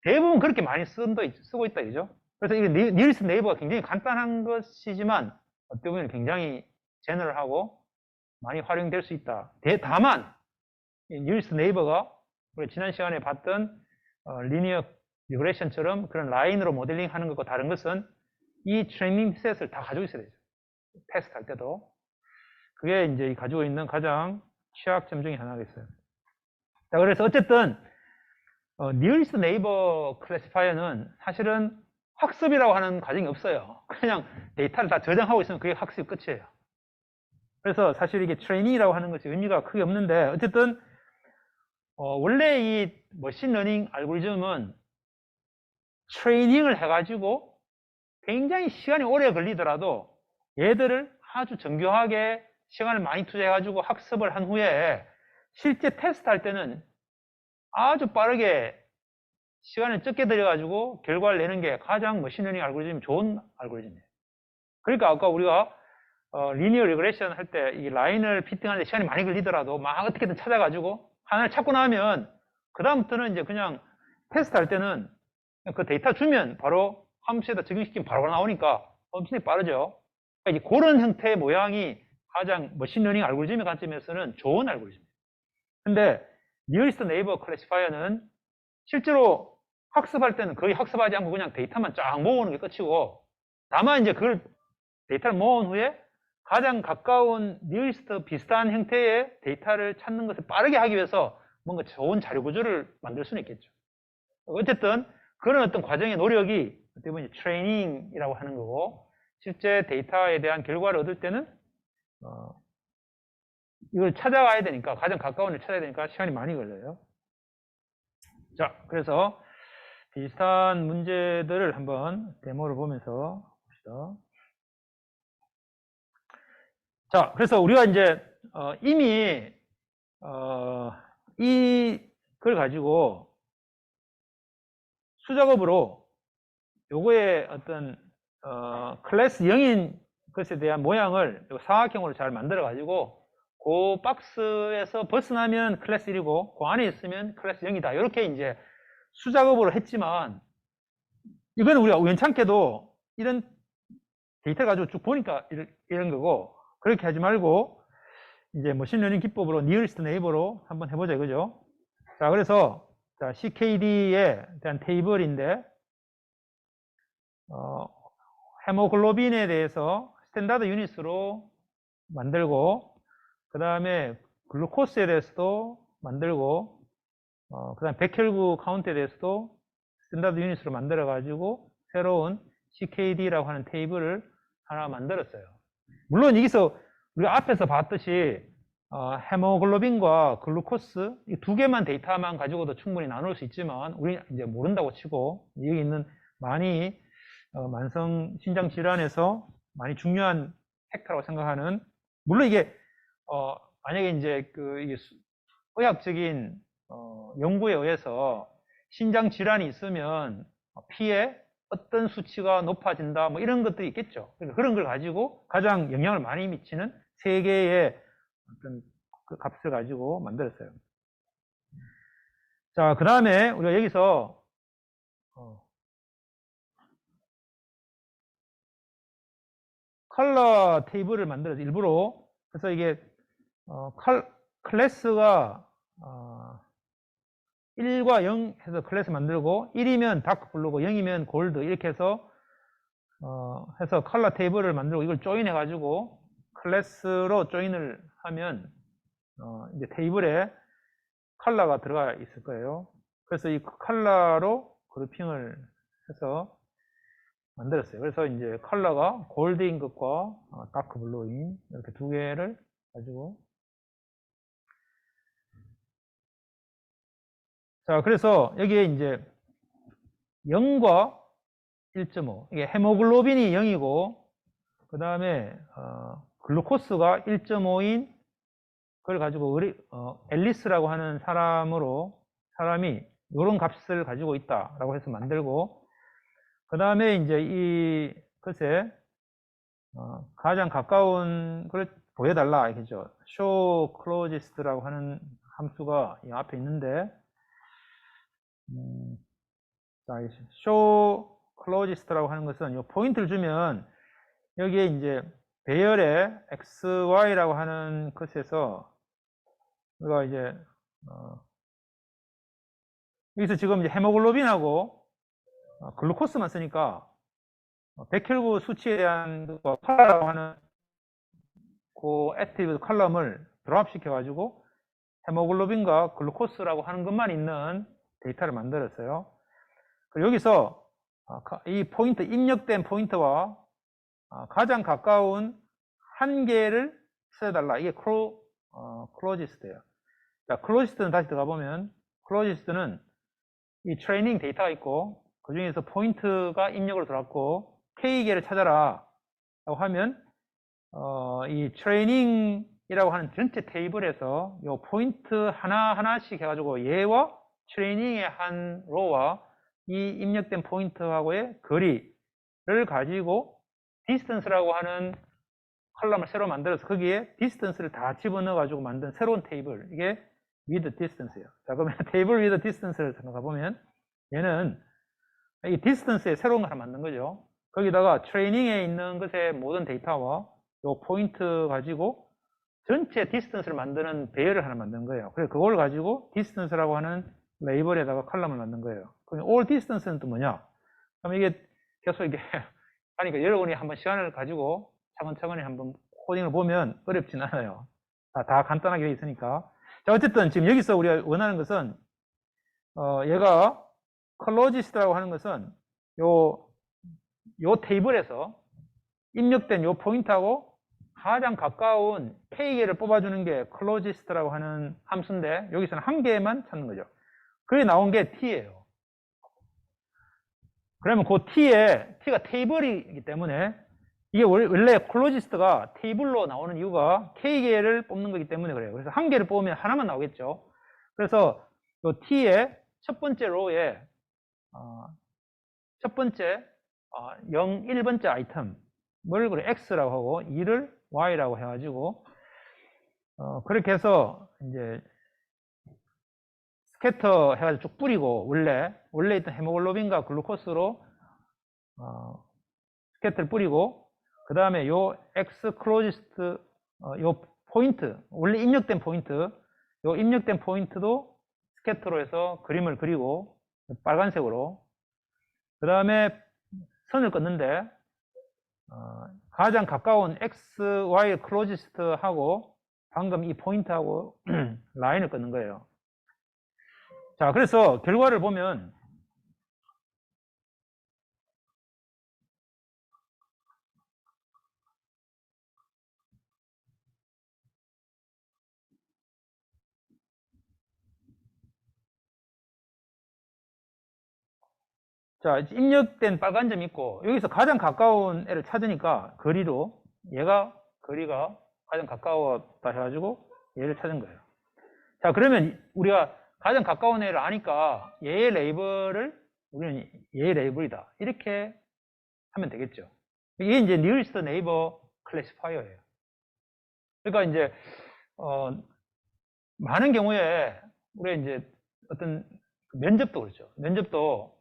대부분 그렇게 많이 쓰고 있다, 그죠? 그래서 이게 nearest neighbor가 굉장히 간단한 것이지만 어떻게 보면 굉장히 제너럴하고 많이 활용될 수 있다. 다만 nearest neighbor가 우리 지난 시간에 봤던 리니어 리그레이션처럼 그런 라인으로 모델링 하는 것과 다른 것은 이 트레이닝 셋을 다 가지고 있어야 되죠. 테스트 할 때도. 그게 이제 가지고 있는 가장 취약점 중에 하나겠어요. 자, 그래서 어쨌든 nearest neighbor classifier는 사실은 학습이라고 하는 과정이 없어요. 그냥 데이터를 다 저장하고 있으면 그게 학습이 끝이에요. 그래서 사실 이게 트레이닝이라고 하는 것이 의미가 크게 없는데, 어쨌든 원래 이 머신러닝 알고리즘은 트레이닝을 해가지고 굉장히 시간이 오래 걸리더라도 얘들을 아주 정교하게 시간을 많이 투자해가지고 학습을 한 후에 실제 테스트할 때는 아주 빠르게 시간을 적게 들여가지고 결과를 내는 게 가장 머신러닝 알고리즘이 좋은 알고리즘이에요. 그러니까 아까 우리가 리니어 리그레이션 할 때 이 라인을 피팅하는데 시간이 많이 걸리더라도 막 어떻게든 찾아가지고 하나를 찾고 나면 그 다음부터는 이제 그냥 테스트 할 때는 그 데이터 주면 바로 함수에다 적용시키면 바로 나오니까 엄청 빠르죠. 그러니까 이제 그런 형태의 모양이 가장 머신러닝 알고리즘의 관점에서는 좋은 알고리즘이에요. 근데 nearest neighbor classifier는 실제로 학습할 때는 거의 학습하지 않고 그냥 데이터만 쫙 모으는 게 끝이고, 다만 이제 그걸 데이터를 모은 후에 가장 가까운 nearest 비슷한 형태의 데이터를 찾는 것을 빠르게 하기 위해서 뭔가 좋은 자료 구조를 만들 수는 있겠죠. 어쨌든 그런 어떤 과정의 노력이 어떻게 보면 트레이닝이라고 하는 거고, 실제 데이터에 대한 결과를 얻을 때는 이걸 찾아가야 되니까, 가장 가까운 걸 찾아야 되니까 시간이 많이 걸려요. 자, 그래서 비슷한 문제들을 한번 데모를 보면서 봅시다. 자, 그래서 우리가 이제 이미 이걸 가지고 수작업으로 요거의 어떤 클래스 0인 것에 대한 모양을 삼각형으로 잘 만들어 가지고 그 박스에서 벗어나면 클래스 1이고 그 안에 있으면 클래스 0이다. 이렇게 이제 수작업으로 했지만, 이거는 우리가 우연찮게도 이런 데이터 가지고 쭉 보니까 이런 거고, 그렇게 하지 말고 이제 머신러닝 기법으로 nearest neighbor로 한번 해보자 이거죠. 자, 그래서 자, CKD에 대한 테이블인데 헤모글로빈에 대해서 스탠다드 유닛으로 만들고, 그 다음에 글루코스에 대해서도 만들고, 그 다음 백혈구 카운트에 대해서도 스탠다드 유닛으로 만들어 가지고 새로운 CKD라고 하는 테이블을 하나 만들었어요. 물론 여기서 우리가 앞에서 봤듯이 헤모글로빈과 글루코스 이 두 개만 데이터만 가지고도 충분히 나눌 수 있지만, 우리 이제 모른다고 치고, 여기 있는 많이 만성 신장 질환에서 많이 중요한 팩터라고 생각하는, 물론 이게 만약에 이제 이게 의학적인 연구에 의해서 신장 질환이 있으면 피에 어떤 수치가 높아진다, 뭐 이런 것들이 있겠죠. 그러니까 그런 걸 가지고 가장 영향을 많이 미치는 세 개의 어떤 그 값을 가지고 만들었어요. 자, 그 다음에 우리가 여기서 컬러 테이블을 만들어서 일부러, 그래서 이게 클래스가 1과 0 해서 클래스 만들고, 1이면 다크 블루고 0이면 골드, 이렇게 해서 해서 컬러 테이블을 만들고 이걸 조인해 가지고 클래스로 조인을 하면 이제 테이블에 컬러가 들어가 있을 거예요. 그래서 이 컬러로 그룹핑을 해서 만들었어요. 그래서 이제 컬러가 골드인 것과 다크 블루인 이렇게 두 개를 가지고, 자, 그래서 여기에 이제 0과 1.5, 이게 헤모글로빈이 0이고, 그 다음에 글루코스가 1.5인 그걸 가지고 앨리스라고 하는 사람이 이런 값을 가지고 있다라고 해서 만들고, 그 다음에 이제 이 것에 가장 가까운 걸 보여달라 이거죠. show closest라고 하는 함수가 이 앞에 있는데, 자, show closest라고 하는 것은 이 포인트를 주면 여기에 이제 배열의 xy라고 하는 것에서 우리가 이제 여기서 지금 이제 헤모글로빈하고 글루코스만 쓰니까 백혈구 수치에 대한 컬러라고 하는 그 액티브 컬럼을 드롭 시켜 가지고 헤모글로빈과 글루코스라고 하는 것만 있는 데이터를 만들었어요. 그리고 여기서 이 포인트, 입력된 포인트와 가장 가까운 한 개를 써달라. 이게 클로지스트예요. 자, 클로지스트는 다시 들어가 보면, 클로지스트는 이 트레이닝 데이터가 있고 그 중에서 포인트가 입력으로 들어왔고 K개를 찾아라 라고 하면 이 트레이닝이라고 하는 전체 테이블에서 이 포인트 하나하나씩 해가지고 얘와 트레이닝의 한 로와 이 입력된 포인트하고의 거리를 가지고 디스턴스라고 하는 컬럼을 새로 만들어서 거기에 디스턴스를 다 집어넣어 가지고 만든 새로운 테이블, 이게 with distance예요. 자, 그러면 테이블 with distance를 들어가 보면 얘는 이 디스턴스에 새로운 걸 하나 만든 거죠. 거기다가 트레이닝에 있는 것의 모든 데이터와 요 포인트 가지고 전체 디스턴스를 만드는 배열을 하나 만든 거예요. 그래서 그걸 가지고 디스턴스라고 하는 레이블에다가 컬럼을 넣는 거예요. 그럼 all distance는 또 뭐냐? 그럼 이게 계속 이게 하니까 여러분이 한번 시간을 가지고 차근차근히 한번 코딩을 보면 어렵진 않아요. 다 간단하게 되어 있으니까. 자, 어쨌든 지금 여기서 우리가 원하는 것은 얘가 클로지스트라고 하는 것은 요 테이블에서 입력된 요 포인트하고 가장 가까운 K개를 뽑아주는 게 클로지스트라고 하는 함수인데 여기서는 한 개만 찾는 거죠. 그게 나온 게 T예요. 그러면 그 T가 테이블이기 때문에 이게 원래 클로지스트가 테이블로 나오는 이유가 K개를 뽑는 거기 때문에 그래요. 그래서 한 개를 뽑으면 하나만 나오겠죠. 그래서 이 T의 첫 번째 로우에 첫 번째 0, 1번째 아이템을 그래 X라고 하고 2를 Y라고 해가지고 그렇게 해서 이제 스캐터 해가지고 쭉 뿌리고 원래 있던 헤모글로빈과 글루코스로 스캐터를 뿌리고 그 다음에 요 X 클로지스트 요 포인트 원래 입력된 포인트 요 입력된 포인트도 스캐터로 해서 그림을 그리고 빨간색으로 그 다음에 선을 긋는데 가장 가까운 X, Y 클로지스트하고 방금 이 포인트하고 라인을 긋는 거예요. 자, 그래서 결과를 보면 자, 입력된 빨간 점이 있고 여기서 가장 가까운 애를 찾으니까 거리가 가장 가까웠다 해가지고 얘를 찾은 거예요. 자, 그러면 우리가 가장 가까운 애를 아니까 얘의 레이블을 우리는 얘의 레이블이다 이렇게 하면 되겠죠. 이게 이제 nearest neighbor classifier예요. 그러니까 이제 많은 경우에 우리가 이제 어떤 면접도 그렇죠. 면접도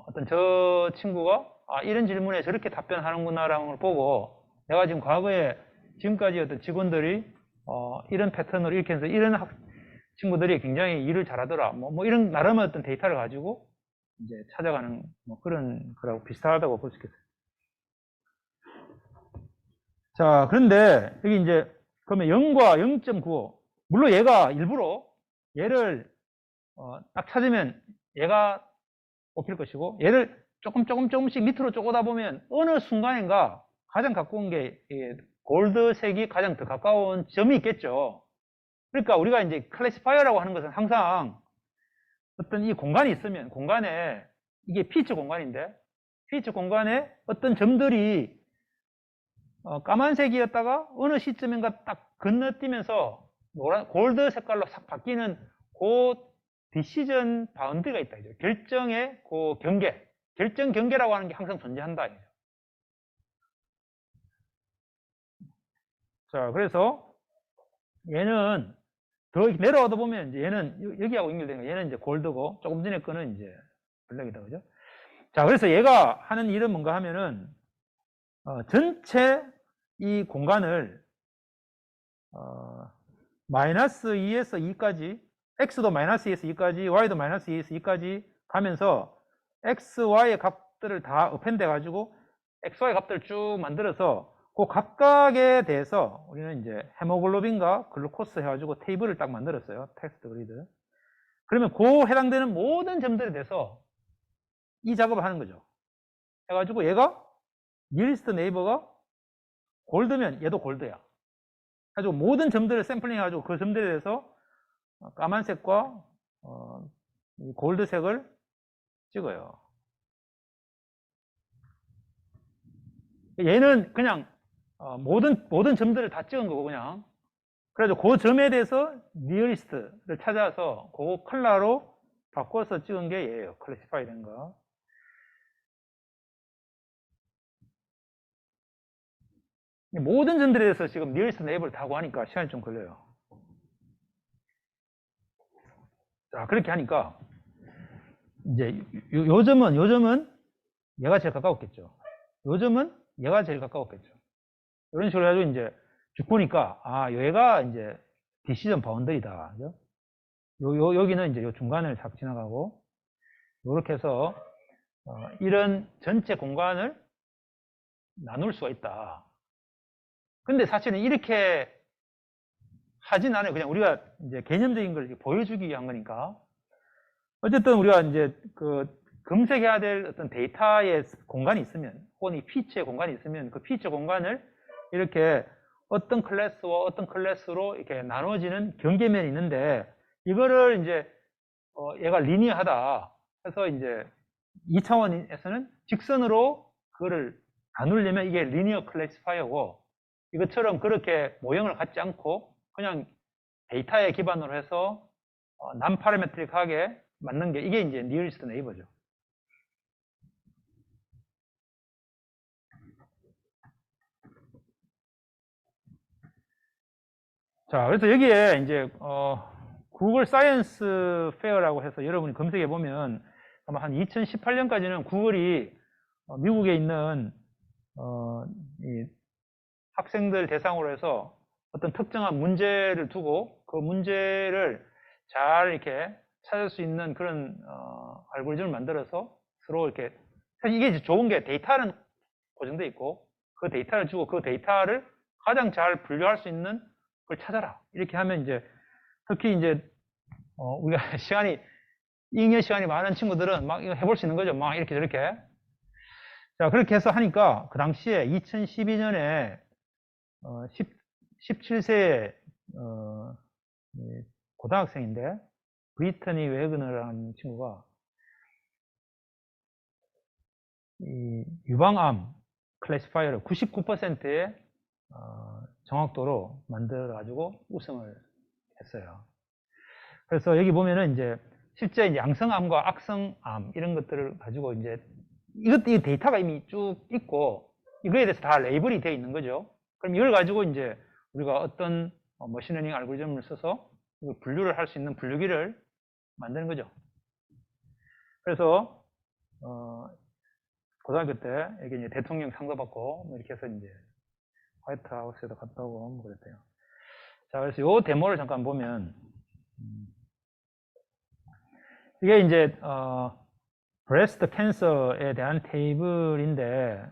어떤 저 친구가 이런 질문에 저렇게 답변하는구나라는 걸 보고 내가 지금 과거에 지금까지 어떤 직원들이 이런 패턴으로 이렇게 해서 이런 친구들이 굉장히 일을 잘하더라 뭐 이런 나름의 어떤 데이터를 가지고 이제 찾아가는 뭐 그런 거라고 비슷하다고 볼 수 있겠어요. 자, 그런데 여기 이제 그러면 0과 0.95 물론 얘가 일부러 얘를 딱 찾으면 얘가 뽑힐 것이고 얘를 조금씩 밑으로 쪼고다 보면 어느 순간인가 가장 가까운 게 골드색이 가장 더 가까운 점이 있겠죠. 그러니까 우리가 이제 클래시파이어라고 하는 것은 항상 어떤 이 공간이 있으면 공간에 이게 피치 공간인데 피치 공간에 어떤 점들이 까만색이었다가 어느 시점인가 딱 건너뛰면서 골드 색깔로 싹 바뀌는 그 디시전 바운드가 있다. 결정의 그 경계, 결정 경계라고 하는 게 항상 존재한다. 자, 그래서 얘는 더 내려가다 보면 이제 얘는 여기하고 연결되는 거 얘는 이제 골드고 조금 전에 거는 이제 블랙이다. 그죠? 자, 그래서 얘가 하는 일은 뭔가 하면은 전체 이 공간을 마이너스 2에서 2까지 x도 마이너스 2에서 2까지 y도 마이너스 2에서 2까지 가면서 x, y의 값들을 다 append 해가지고 x, y 값들을 쭉 만들어서 그 각각에 대해서 우리는 이제 헤모글로빈과 글루코스 해가지고 테이블을 딱 만들었어요. 텍스트 그리드. 그러면 그 해당되는 모든 점들에 대해서 이 작업을 하는 거죠. 해가지고 얘가 nearest neighbor가 골드면 얘도 골드야. 가지고 모든 점들을 샘플링 해가지고 그 점들에 대해서 까만색과 골드색을 찍어요. 얘는 그냥 모든 점들을 다 찍은 거고 그냥 그래서 그 점에 대해서 nearest를 찾아서 그 컬러로 바꿔서 찍은 게 얘예요. 클래시파이 된 거. 모든 점들에 대해서 지금 nearest neighbor를 다 구하니까 시간이 좀 걸려요. 자, 그렇게 하니까 이제 요 점은 얘가 제일 가까웠겠죠. 요 점은 얘가 제일 가까웠겠죠. 이런 식으로 해가지고 이제 쭉 보니까 얘가 이제 디시전 바운더리다. 그죠? 여기는 이제 요 중간을 싹 지나가고, 요렇게 해서, 이런 전체 공간을 나눌 수가 있다. 근데 사실은 이렇게 하진 않아요. 그냥 우리가 이제 개념적인 걸 보여주기 위한 거니까. 어쨌든 우리가 이제 검색해야 될 어떤 데이터의 공간이 있으면, 혹은 이 피처의 공간이 있으면 그 피처 공간을 이렇게 어떤 클래스와 어떤 클래스로 이렇게 나눠지는 경계면이 있는데, 이거를 이제 얘가 리니어하다 해서 이제 2차원에서는 직선으로 그거를 나누려면 이게 리니어 클래시파이어고, 이것처럼 그렇게 모형을 갖지 않고 그냥 데이터에 기반으로 해서 난파라메트릭하게 맞는 게 이게 이제 니어리스트 네이버죠. 자, 그래서 여기에 이제 구글 사이언스 페어라고 해서 여러분이 검색해 보면 아마 한 2018년까지는 구글이 미국에 있는 이 학생들 대상으로 해서 어떤 특정한 문제를 두고 그 문제를 잘 이렇게 찾을 수 있는 그런 알고리즘을 만들어서 서로 이렇게, 사실 이게 이제 좋은 게 데이터는 고정되어 있고 그 데이터를 주고 그 데이터를 가장 잘 분류할 수 있는 걸 찾아라. 이렇게 하면 이제 특히 이제 우리가 잉여 시간이 많은 친구들은 막 이거 해볼 수 있는 거죠. 막 이렇게 저렇게. 자, 그렇게 해서 하니까 그 당시에 2012년에 17세 고등학생인데 브리트니 웨그너라는 친구가 이 유방암 클래시파이어를 99%의 정확도로 만들어 가지고 우승을 했어요. 그래서 여기 보면은 이제 실제 이제 양성암과 악성암 이런 것들을 가지고 이제 이 데이터가 이미 쭉 있고 이거에 대해서 다 레이블이 되어 있는 거죠. 그럼 이걸 가지고 이제 우리가 어떤 머신러닝 알고리즘을 써서 이걸 분류를 할 수 있는 분류기를 만드는 거죠. 그래서 고등학교 때 여기 이제 대통령 상도 받고 뭐 이렇게 해서 이제 화이트하우스에도 갔다 오고 뭐 그랬대요. 자, 그래서 요 데모를 잠깐 보면 이게 이제 브레스트 캔서에 대한 테이블인데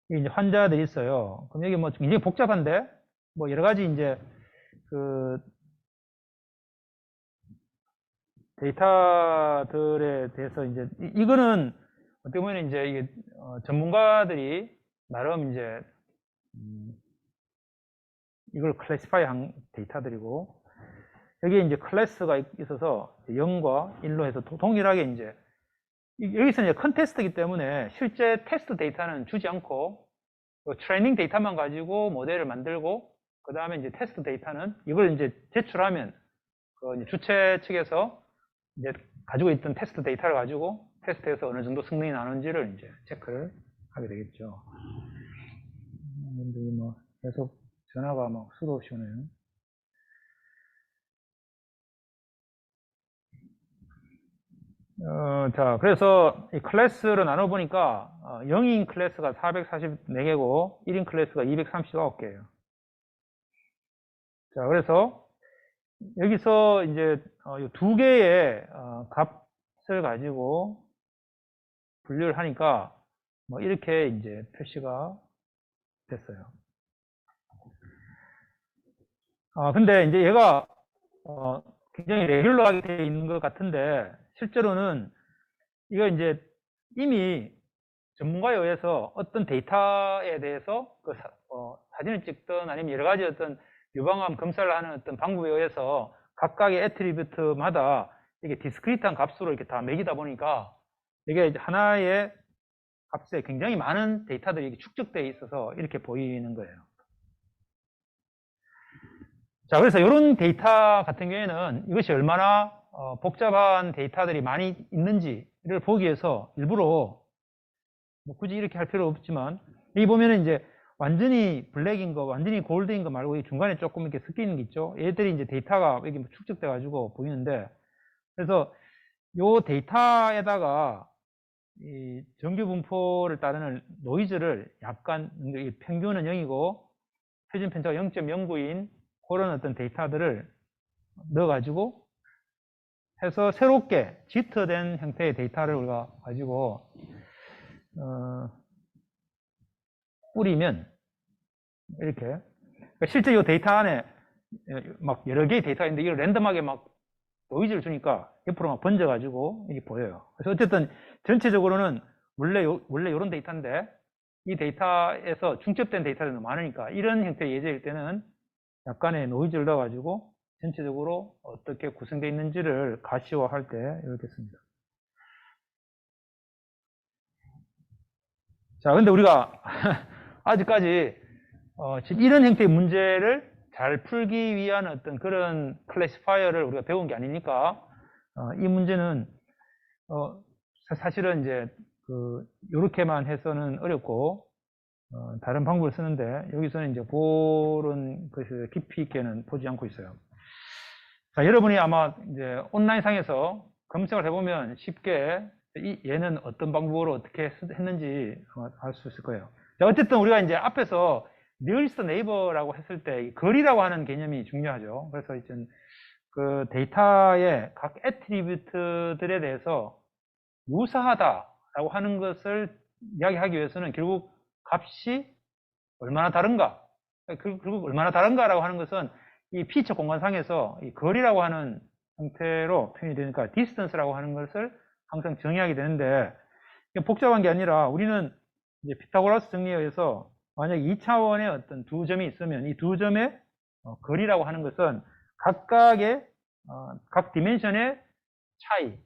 이게 이제 환자들이 있어요. 그럼 여기 뭐 굉장히 복잡한데 뭐 여러 가지 이제 그 데이터들에 대해서 이제 이거는 어떻게 보면 이제 이게 전문가들이 나름 이제 이걸 클래시파이 한 데이터들이고 여기에 이제 클래스가 있어서 0과 1로 해서 동일하게 이제 여기서 이제 컨테스트이기 때문에 실제 테스트 데이터는 주지 않고 트레이닝 데이터만 가지고 모델을 만들고 그 다음에 이제 테스트 데이터는 이걸 이제 제출하면 그 이제 주체 측에서 이제 가지고 있던 테스트 데이터를 가지고 테스트에서 어느 정도 성능이 나는지를 이제 체크를 하게 되겠죠. 근데 뭐 계속 전화가 막 수도 없이 오네요. 자, 그래서 이 클래스로 나눠보니까 0인 클래스가 444개고 1인 클래스가 239개예요. 자, 그래서 여기서 이제 두 개의 값을 가지고 분류를 하니까 뭐 이렇게 이제 표시가 됐어요. 근데 이제 얘가 굉장히 레귤러하게 되어 있는 것 같은데 실제로는 이거 이제 이미 전문가에 의해서 어떤 데이터에 대해서 사진을 찍든 아니면 여러 가지 어떤 유방암 검사를 하는 어떤 방법에 의해서 각각의 애트리뷰트마다 이게 디스크리트한 값으로 이렇게 다 매기다 보니까 이게 하나의 값에 굉장히 많은 데이터들이 축적되어 있어서 이렇게 보이는 거예요. 자, 그래서 이런 데이터 같은 경우에는 이것이 얼마나 복잡한 데이터들이 많이 있는지를 보기 위해서 일부러 뭐 굳이 이렇게 할 필요 없지만 여기 보면은 이제 완전히 블랙인 거, 완전히 골드인 거 말고 이 중간에 조금 이렇게 섞여 있는 게 있죠. 얘들이 이제 데이터가 여기 축적돼 가지고 보이는데 그래서 요 데이터에다가 이 정규 분포를 따르는 노이즈를 약간 평균은 0이고 표준 편차가 0.09인 그런 어떤 데이터들을 넣어 가지고 해서 새롭게 지터된 형태의 데이터를 우리가 가지고 뿌리면 이렇게, 그러니까 실제 이 데이터 안에 막 여러 개의 데이터가 있는데 이걸 랜덤하게 막 노이즈를 주니까 옆으로 막 번져가지고 이게 보여요. 그래서 어쨌든 전체적으로는 원래 이런 데이터인데 이 데이터에서 중첩된 데이터들이 너무 많으니까 이런 형태의 예제일 때는 약간의 노이즈를 넣어가지고 전체적으로 어떻게 구성되어 있는지를 가시화할 때 이렇게 씁니다. 자, 근데 우리가 아직까지 지금 이런 형태의 문제를 잘 풀기 위한 어떤 그런 클래시파이어를 우리가 배운 게 아니니까 이 문제는 사실은 이제 요렇게만 해서는 어렵고 다른 방법을 쓰는데 여기서는 이제 그런 것을 깊이 있게는 보지 않고 있어요. 자, 여러분이 아마 이제 온라인상에서 검색을 해보면 쉽게 얘는 어떤 방법으로 어떻게 했는지 알 수 있을 거예요. 자, 어쨌든 우리가 이제 앞에서 nearest neighbor라고 했을 때 거리라고 하는 개념이 중요하죠. 그래서 이제 그 데이터의 각 애트리뷰트들에 대해서 유사하다라고 하는 것을 이야기하기 위해서는 결국 값이 얼마나 다른가, 결국 얼마나 다른가라고 하는 것은 이 피처 공간상에서 이 거리라고 하는 형태로 표현이 되니까 distance라고 하는 것을 항상 정의하게 되는데, 복잡한 게 아니라 우리는 이제 피타고라스 정리에 의해서 만약 2차원의 어떤 두 점이 있으면 이 두 점의 거리라고 하는 것은 각각의 각 디멘션의 차이,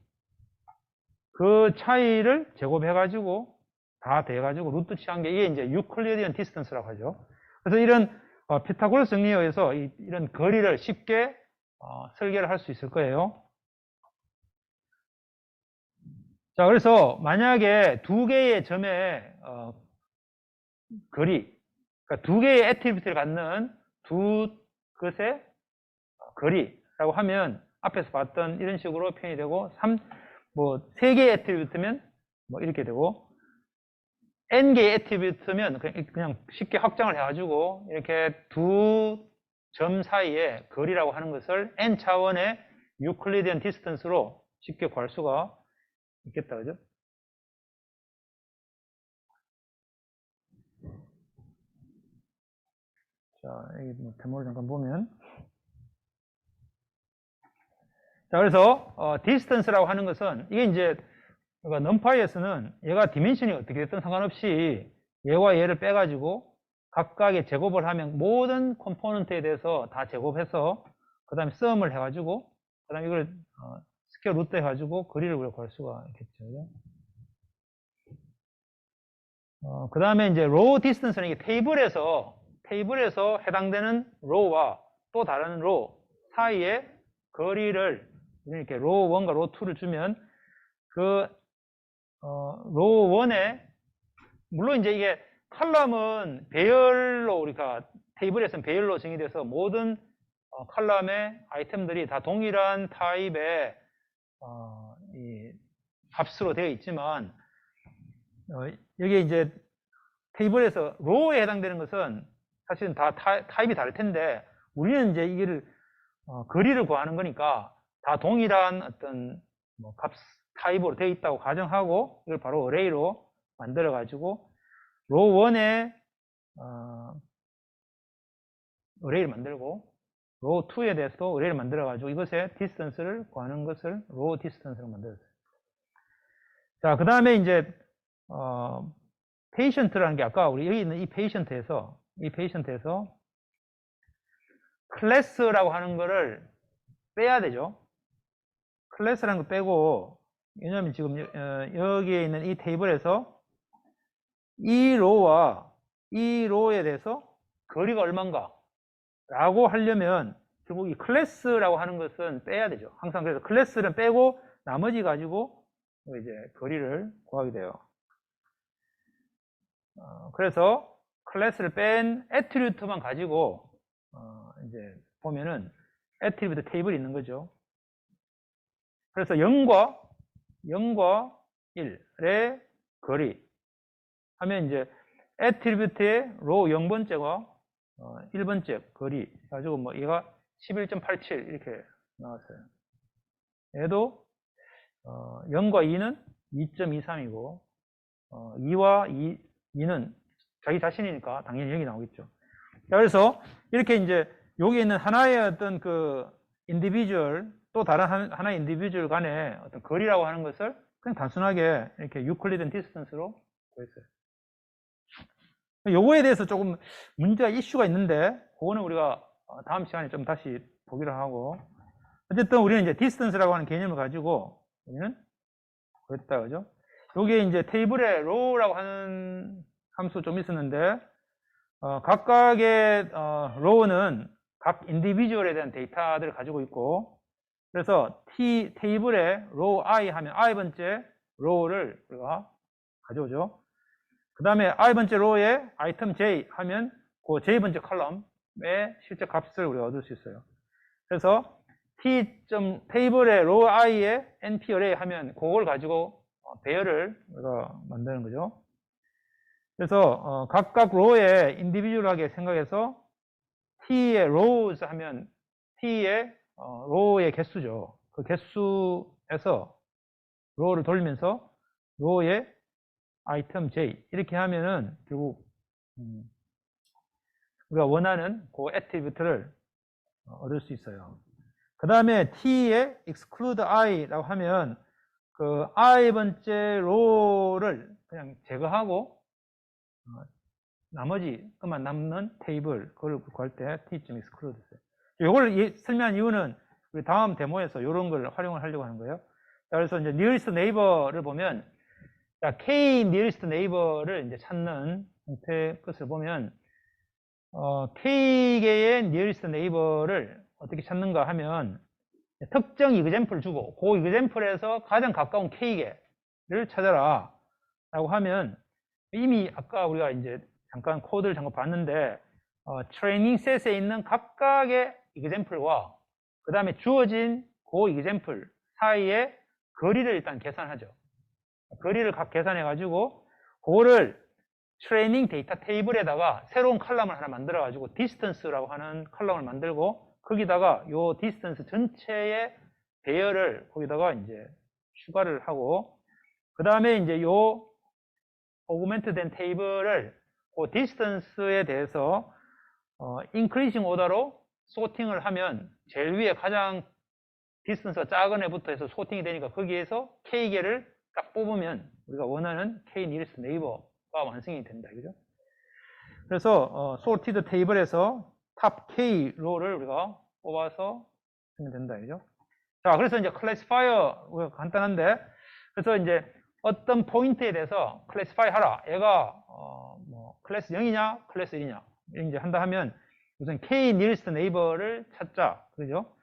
그 차이를 제곱해가지고 다 돼가지고 루트 취한 게 이게 이제 유클리디언 디스턴스라고 하죠. 그래서 이런 피타고라스 정리에 의해서 이런 거리를 쉽게 설계를 할 수 있을 거예요. 자, 그래서 만약에 두 개의 점의 거리, 그러니까 두 개의 애트리뷰트를 갖는 두 것의 거리라고 하면 앞에서 봤던 이런 식으로 표현이 되고, 세 개의 애트리뷰트면 뭐 이렇게 되고, n개의 애트리뷰트면 그냥 쉽게 확장을 해가지고 이렇게 두 점 사이의 거리라고 하는 것을 n차원의 유클리디언 디스턴스로 쉽게 구할 수가 있겠다, 그죠? 자, 여기 뭐 데모를 잠깐 보면, 자, 그래서 디스턴스라고 하는 것은 이게 이제 그러니까 numPy에서는 얘가 디멘션이 어떻게 됐든 상관없이 얘와 얘를 빼가지고 각각의 제곱을 하면 모든 컴포넌트에 대해서 다 제곱해서 그 다음에 썸을 해가지고 그 다음에 이걸 스퀘어 루트 해가지고 거리를 우리가 구할 수가 있겠죠. 그 다음에 이제 로우 디스턴스는 이게 테이블에서 해당되는 로우와 또 다른 로우 사이의 거리를 이렇게 로우 1과 로우 2를 주면 그 로우 1에 물론 이제 이게 칼럼은 배열로 우리가 테이블에서는 배열로 정의돼서 모든 칼럼의 아이템들이 다 동일한 타입의 이 값으로 되어 있지만 여기에 이제 테이블에서 로우에 해당되는 것은 사실은 다 타입이 다를 텐데 우리는 이제 이거를 거리를 구하는 거니까 다 동일한 어떤 값 타입으로 되어 있다고 가정하고 이걸 바로 어레이로 만들어 가지고 로우 1에 어레이를 만들고 로우 2에 대해서도 어레이를 만들어 가지고 이것의 디스턴스를 구하는 것을 로우 디스턴스로 만들었어요. 자, 그 다음에 이제 페이션트라는 게 아까 우리 여기 있는 이 페이션트에서 클래스라고 하는 거를 빼야 되죠. 클래스라는 거 빼고, 왜냐면 지금 여기에 있는 이 테이블에서 이 로우와 이 로우에 대해서 거리가 얼마인가 라고 하려면 결국 이 클래스라고 하는 것은 빼야 되죠. 항상 그래서 클래스는 빼고 나머지 가지고 이제 거리를 구하게 돼요. 그래서 클래스를 뺀 애트리뷰트만 가지고 이제 보면은 애트리뷰트 테이블이 있는 거죠. 그래서 0과 1의 거리 하면 이제 애트리뷰트의 로우 0번째와 1번째 거리 가지고 뭐 얘가 11.87 이렇게 나왔어요. 얘도 0과 2는 2.23이고 2와 2는 자기 자신이니까 당연히 여기 나오겠죠. 자, 그래서 이렇게 이제 여기 있는 하나의 어떤 그 인디비주얼 또 다른 하나의 인디비주얼 간의 어떤 거리라고 하는 것을 그냥 단순하게 이렇게 유클리든 디스턴스로 구했어요. 요거에 대해서 조금 문제가 이슈가 있는데 그거는 우리가 다음 시간에 좀 다시 보기로 하고, 어쨌든 우리는 이제 디스턴스라고 하는 개념을 가지고 우리는 그랬다, 그죠? 요게 이제 테이블에 row라고 하는 함수 좀 있었는데 각각의 row는 각 인디비주얼에 대한 데이터들을 가지고 있고, 그래서 테이블에 row i 하면 i번째 row를 우리가 가져오죠. 그 다음에 i번째 row에 아이템 j 하면 그 j번째 컬럼의 실제 값을 우리가 얻을 수 있어요. 그래서 테이블에 row i에 np array 하면 그걸 가지고 배열을 우리가 만드는 거죠. 그래서 각각 row에 인디비주얼하게 생각해서 t의 rows 하면 t의 row의 개수죠. 그 개수에서 row를 돌리면서 row의 아이템 j 이렇게 하면은 결국 우리가 원하는 그 애트리뷰트를 얻을 수 있어요. 그 다음에 t의 exclude i라고 하면 그 i번째 row를 그냥 제거하고 나머지 것만 남는 테이블 그걸 구할 때 t.exclude 있어요. 이걸 설명한 이유는 우리 다음 데모에서 이런 걸 활용을 하려고 하는 거예요. 그래서 이제 nearest neighbor를 보면, 자, k nearest neighbor를 이제 찾는 형태의 것을 보면 k개의 nearest neighbor를 어떻게 찾는가 하면 특정 example를 주고 그 example에서 가장 가까운 k개를 찾아라 라고 하면, 이미 아까 우리가 이제 잠깐 코드를 잠깐 봤는데 트레이닝 셋에 있는 각각의 example과 그 다음에 주어진 그 example 사이의 거리를 일단 계산하죠. 거리를 각 계산해 가지고 그거를 트레이닝 데이터 테이블에다가 새로운 컬럼을 하나 만들어 가지고 디스턴스라고 하는 컬럼을 만들고 거기다가 요 디스턴스 전체의 배열을 거기다가 이제 추가를 하고, 그 다음에 이제 요 오그멘트 된 테이블을 그 디스턴스에 대해서 인크리징 오더로 소팅을 하면 제일 위에 가장 디스턴스가 작은 애부터 해서 소팅이 되니까 거기에서 K개를 딱 뽑으면 우리가 원하는 K nearest neighbor가 완성이 된다, 그죠? 그래서 sorted 테이블에서 탑 K row를 우리가 뽑아서 쓰면 된다, 그죠? 자, 그래서 이제 classifier 우리가 간단한데, 그래서 이제 어떤 포인트에 대해서 classify 하라. 얘가 뭐 클래스 0이냐, 클래스 1이냐 이제 한다 하면 우선 K nearest neighbor를 찾자, 그죠?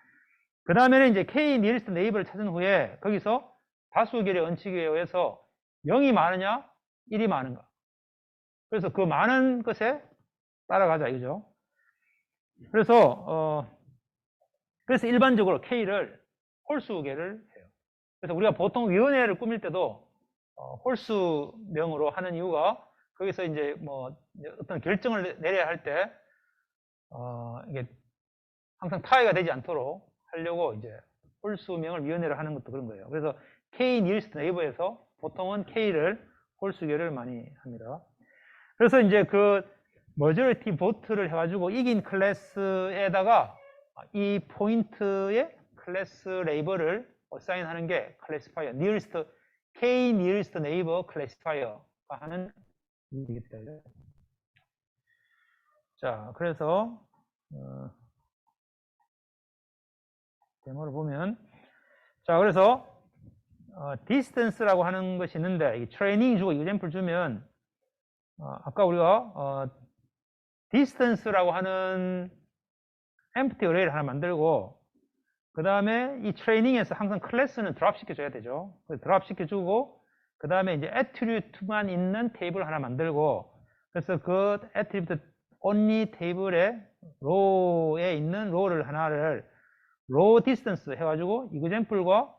그 다음에는 이제 K nearest neighbor를 찾은 후에 거기서 다수결의 원칙에 의해서 0이 많으냐, 1이 많은가. 그래서 그 많은 것에 따라가자, 이거죠. 그래서 일반적으로 K를 홀수계를 해요. 그래서 우리가 보통 위원회를 꾸밀 때도 홀수명으로 하는 이유가, 거기서 이제 뭐 어떤 결정을 내려야 할 때 이게 항상 타이가 되지 않도록 하려고 이제 홀수명을 위원회를 하는 것도 그런 거예요. 그래서 K nearest neighbor에서 보통은 K를 홀수계를 많이 합니다. 그래서 이제 그 majority vote를 해가지고 이긴 클래스에다가 이 포인트의 클래스 레이블을 어사인하는 게 classifier, K nearest neighbor classifier가 하는 일이겠다. 자, 그래서 데모를 보면, 자, 그래서 distance라고 하는 것이 있는데, 이 트레이닝 주고 example 주면 아까 우리가 distance라고 하는 empty array를 하나 만들고, 그 다음에 이 트레이닝에서 항상 클래스는 드랍 시켜줘야 되죠. 드랍 시켜주고, 그 다음에 이제 attribute만 있는 테이블 하나 만들고, 그래서 그 attribute only 테이블에 row에 있는 row를 하나를 row distance 해가지고 example과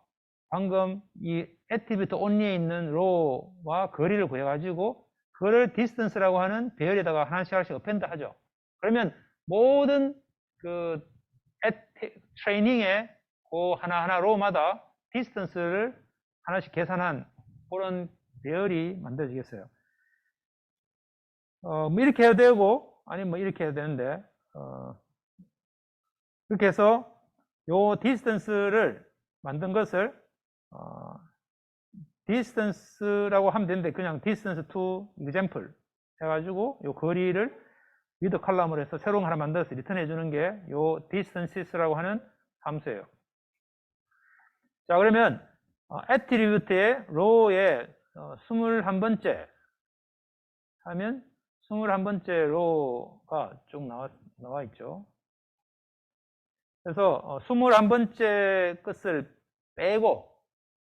방금 이 attribute only에 있는 row와 거리를 구해가지고 그거를 distance라고 하는 배열에다가 하나씩 append 하죠. 그러면 모든 그 트레이닝의 그 하나하나 row마다 디스턴스를 하나씩 계산한 그런 배열이 만들어지겠어요. 뭐 이렇게 해도 되고, 아니면 뭐 이렇게 해도 되는데, 이렇게 해서 요 디스턴스를 만든 것을, 디스턴스라고 하면 되는데, 그냥 distance to example 해가지고, 요 거리를 위드 칼럼으로 해서 새로운 거 하나 만들어서 리턴해 주는 게 요 distances라고 하는 함수예요. 자, 그러면 attribute의 row에 21번째 하면 21번째 row가 쭉 나와 있죠. 그래서 21번째 것을 빼고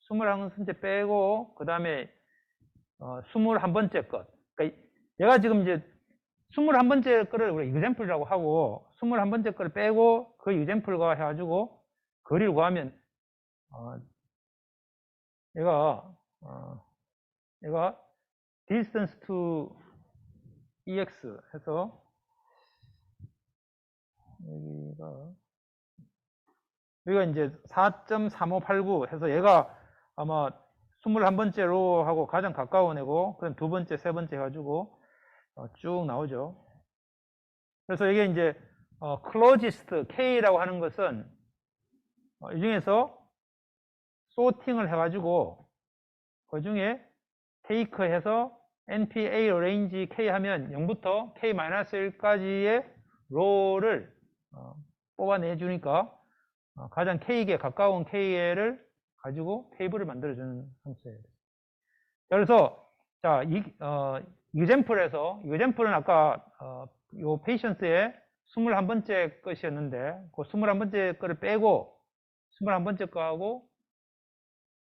21번째 빼고 그 다음에 21번째 것. 그러니까 얘가 지금 이제 21번째 거를 우리 example이라고 하고 21번째 거를 빼고 그 example과 해가지고 거리를 구하면 얘가 distance to ex 해서 여기가 이제 4.3589 해서 얘가 아마 21번째로 하고 가장 가까운 애고 그럼 두 번째, 세 번째 해가지고 쭉 나오죠. 그래서 이게 이제 closest K라고 하는 것은 이 중에서 소팅을 해가지고 그 중에 take 해서 NPA range K 하면 0부터 K-1까지의 row를 뽑아내 주니까 가장 K에 가까운 K를 가지고 테이블을 만들어주는 함수예요. 그래서 자, example은 아까 요 patients의 21번째 것이었는데 그 21번째 거를 빼고 21번째 거하고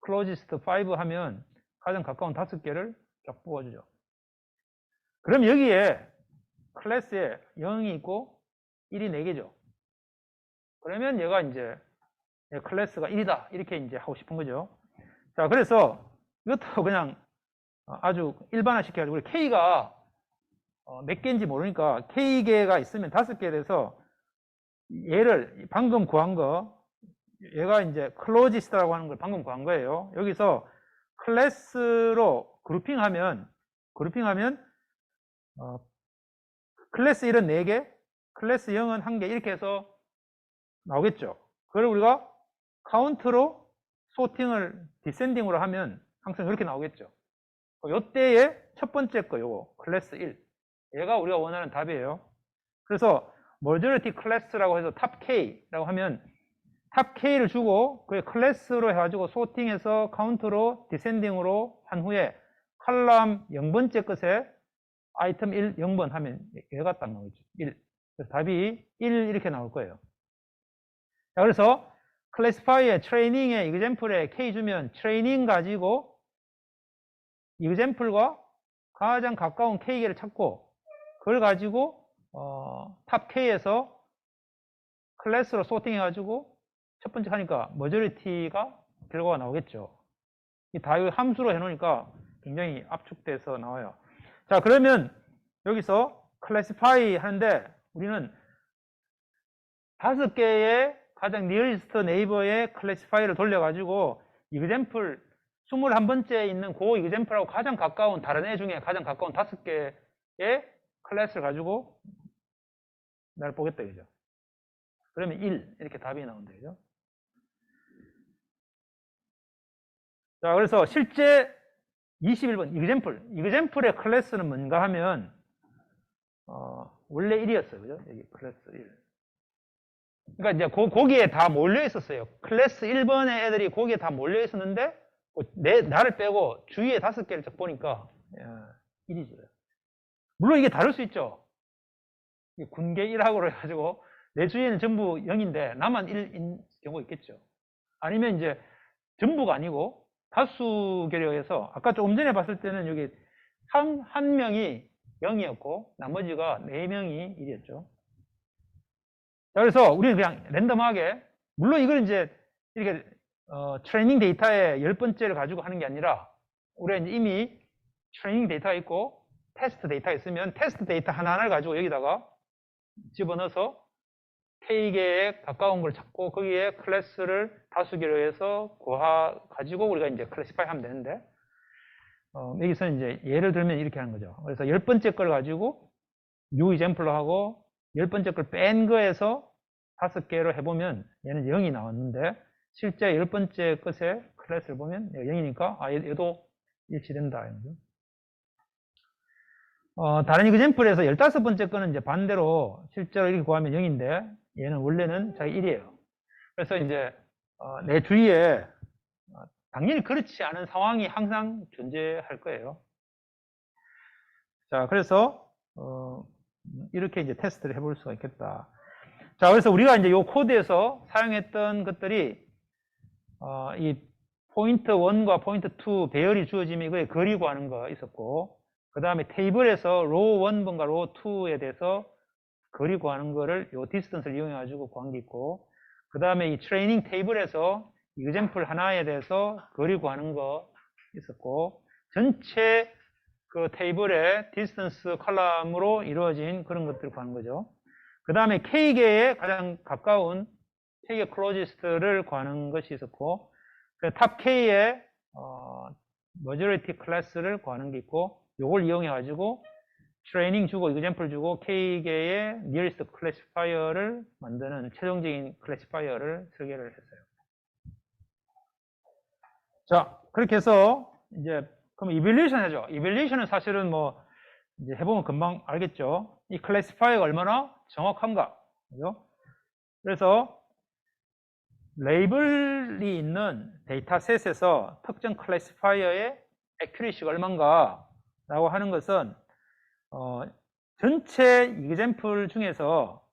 closest 5 하면 가장 가까운 5개를 쫙 뽑아주죠. 그럼 여기에 클래스에 0이 있고 1이 4개죠. 그러면 얘가 이제 클래스가 1이다 이렇게 이제 하고 싶은 거죠. 자, 그래서 이것도 그냥 아주 일반화 시켜가지고 K가 몇 개인지 모르니까 K개가 있으면 5개 돼서 얘를 방금 구한 거 얘가 이제 closest라고 하는 걸 방금 구한 거예요. 여기서 클래스로 그룹핑하면 클래스 1은 4개, 클래스 0은 1개 이렇게 해서 나오겠죠. 그걸 우리가 카운트로 소팅을 디센딩으로 하면 항상 이렇게 나오겠죠. 요때의 첫 번째 거 요거 클래스 1 얘가 우리가 원하는 답이에요. 그래서 majority class라고 해서 탑 K라고 하면 탑 K를 주고 그의 클래스로 해가지고 소팅해서 카운트로 디센딩으로 한 후에 칼럼 0번째 것에 아이템 1, 0번 하면 얘가 딱 나오죠. 1. 그래서 답이 1 이렇게 나올 거예요. 자, 그래서 클래시파이의 트레이닝의 example에 K 주면 트레이닝 가지고 example과 가장 가까운 K개를 찾고 그걸 가지고 탑 K에서 클래스로 소팅해 가지고 첫 번째 하니까 majority가 결과가 나오겠죠. 이 다 함수로 해놓으니까 굉장히 압축돼서 나와요. 자, 그러면 여기서 classify 하는데 우리는 5개의 가장 nearest neighbor의 classify를 돌려가지고 example 21번째에 있는 그 example하고 가장 가까운 다른 애 중에 가장 가까운 5개의 클래스를 가지고 나를 보겠다 그죠? 그러면 1 이렇게 답이 나온다 그죠? 자, 그래서 실제 21번 example의 클래스는 뭔가 하면 원래 1이었어요 그죠? 여기 클래스 1. 그러니까 이제 거기에 다 몰려 있었어요. 클래스 1번의 애들이 거기에 다 몰려 있었는데 나를 빼고 주위에 5개를 딱 보니까 1이죠. 물론 이게 다를 수 있죠. 군계 1하고 해가지고 내 주위에는 전부 0인데 나만 1인 경우가 있겠죠. 아니면 이제 전부가 아니고 다수결에 의해서 아까 조금 전에 봤을 때는 여기 한 명이 0이었고 나머지가 4명이 1이었죠. 자, 그래서 우리는 그냥 랜덤하게 물론 이걸 이제 이렇게 트레이닝 데이터의 10번째를 가지고 하는 게 아니라 우리가 이제 이미 트레이닝 데이터가 있고 테스트 데이터가 있으면 테스트 데이터 하나하나를 가지고 여기다가 집어넣어서 K개에 가까운 걸 찾고 거기에 클래스를 다수개로 해서 가지고 우리가 이제 클래시파이 하면 되는데, 여기서 이제 예를 들면 이렇게 하는 거죠. 그래서 10번째 걸 가지고 new example로 하고 10번째 걸 뺀 거에서 5개로 해보면 얘는 0이 나왔는데, 실제 10번째 것의 클래스를 보면 0이니까 얘도 일치된다. 다른 example에서 15번째 거는 이제 반대로 실제로 이렇게 구하면 0인데 얘는 원래는 자기 1이에요. 그래서 이제 내 주위에 당연히 그렇지 않은 상황이 항상 존재할 거예요. 자, 그래서 이렇게 이제 테스트를 해볼 수가 있겠다. 자, 그래서 우리가 이제 이 코드에서 사용했던 것들이 이 포인트 1과 포인트 2 배열이 주어지면 이거에 거리 구하는 거 있었고, 그 다음에 테이블에서 로우 1번과 로우 2에 대해서 거리 구하는 거를 요 디스턴스를 이용해 가지고 구한 게 있고, 그 다음에 이 트레이닝 테이블에서 example 하나에 대해서 거리 구하는 거 있었고, 전체 그 테이블의 디스턴스 컬럼으로 이루어진 그런 것들을 구하는 거죠. 그 다음에 K개에 가장 가까운 K개 클로지스트를 구하는 것이 있었고, 탑 K의 majority 클래스를 구하는 게 있고, 요걸 이용해 가지고 트레이닝 주고 example 주고 K개의 nearest classifier를 만드는 최종적인 클래시파이어를 설계를 했어요. 자, 그렇게 해서 이제 그럼 evaluation 하죠. evaluation은 사실은 뭐 이제 해보면 금방 알겠죠. 이 클래시파이어가 얼마나 정확한가, 그죠? 그래서 레이블이 있는 데이터셋에서 특정 클래시파이어의 accuracy가 얼마인가 라고 하는 것은 전체 example 중에서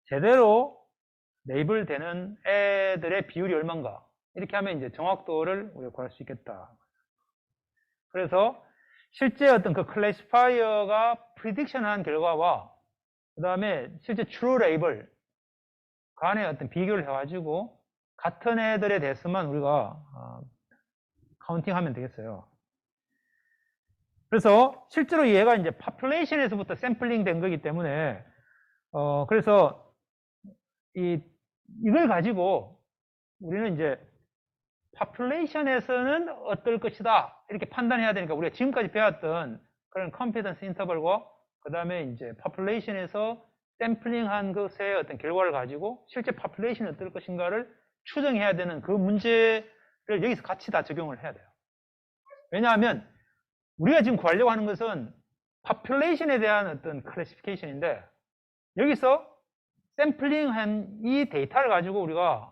제대로 레이블 되는 애들의 비율이 얼마인가, 이렇게 하면 이제 정확도를 우리가 구할 수 있겠다. 그래서 실제 어떤 그 클래시파이어가 프리딕션한 결과와 그 다음에 실제 true 레이블 간의 어떤 비교를 해가지고 같은 애들에 대해서만 우리가 카운팅하면 되겠어요. 그래서 실제로 얘가 이제 population에서부터 샘플링 된 거기 때문에 그래서 이걸 가지고 우리는 이제 population에서는 어떨 것이다 이렇게 판단해야 되니까 우리가 지금까지 배웠던 그런 confidence interval과 그 다음에 이제 population에서 샘플링한 것의 어떤 결과를 가지고 실제 population이 어떨 것인가를 추정해야 되는 그 문제를 여기서 같이 다 적용을 해야 돼요. 왜냐하면 우리가 지금 구하려고 하는 것은 population에 대한 어떤 클래시피케이션인데, 여기서 샘플링한 이 데이터를 가지고 우리가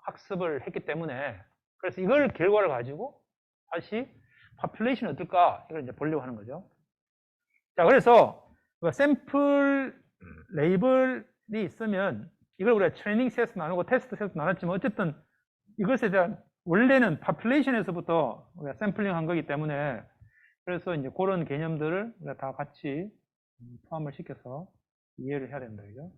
학습을 했기 때문에, 그래서 이걸 결과를 가지고 다시 population이 어떨까 이걸 이제 보려고 하는 거죠. 자, 그래서 샘플 레이블이 있으면 이걸 우리가 트레이닝 셋에서 나누고 테스트 셋에서 나눴지만 어쨌든 이것에 대한 원래는 population에서부터 우리가 샘플링 한 거기 때문에, 그래서 이제 그런 개념들을 우리가 다 같이 포함을 시켜서 이해를 해야 된다, 그죠?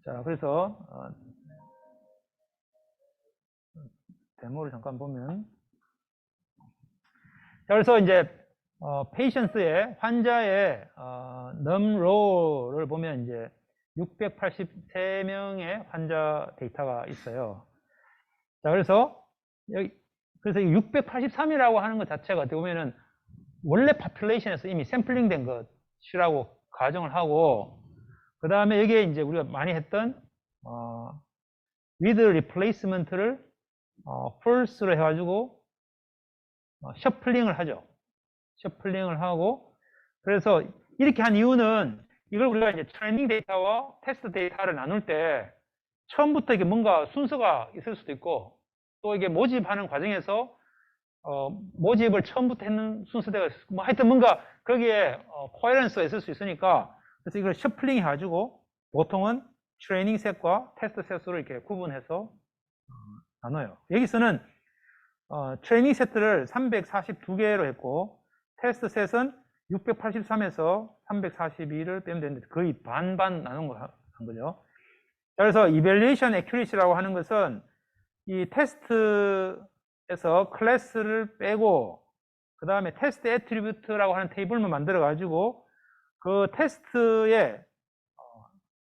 자, 그래서 데모를 잠깐 보면, 자, 그래서 이제 patients의 환자의 numRow를 보면 이제 683명의 환자 데이터가 있어요. 자, 그래서 여기 그래서 683이라고 하는 것 자체가 어떻게 보면은 원래 population에서 이미 샘플링 된 것이라고 가정을 하고, 그 다음에 여기에 이제 우리가 많이 했던 with replacement를 false로 해가지고 셔플링을 하죠. 셔플링을 하고, 그래서 이렇게 한 이유는 이걸 우리가 이제 트레이닝 데이터와 테스트 데이터를 나눌 때 처음부터 이게 뭔가 순서가 있을 수도 있고, 또 이게 모집하는 과정에서 모집을 처음부터 했는 순서대가 있고, 뭐 하여튼 뭔가 거기에 코헤런스가 있을 수 있으니까, 그래서 이걸 셔플링 해가지고 보통은 트레이닝 셋과 테스트 셋으로 이렇게 구분해서 나눠요. 여기서는 트레이닝 세트를 342개로 했고 테스트 셋은 683에서 342를 빼면 되는데 거의 반반 나눈 거 한 거죠. 그래서 evaluation accuracy라고 하는 것은 이 테스트에서 클래스를 빼고 그 다음에 테스트 애트리뷰트라고 하는 테이블만 만들어 가지고 그 테스트의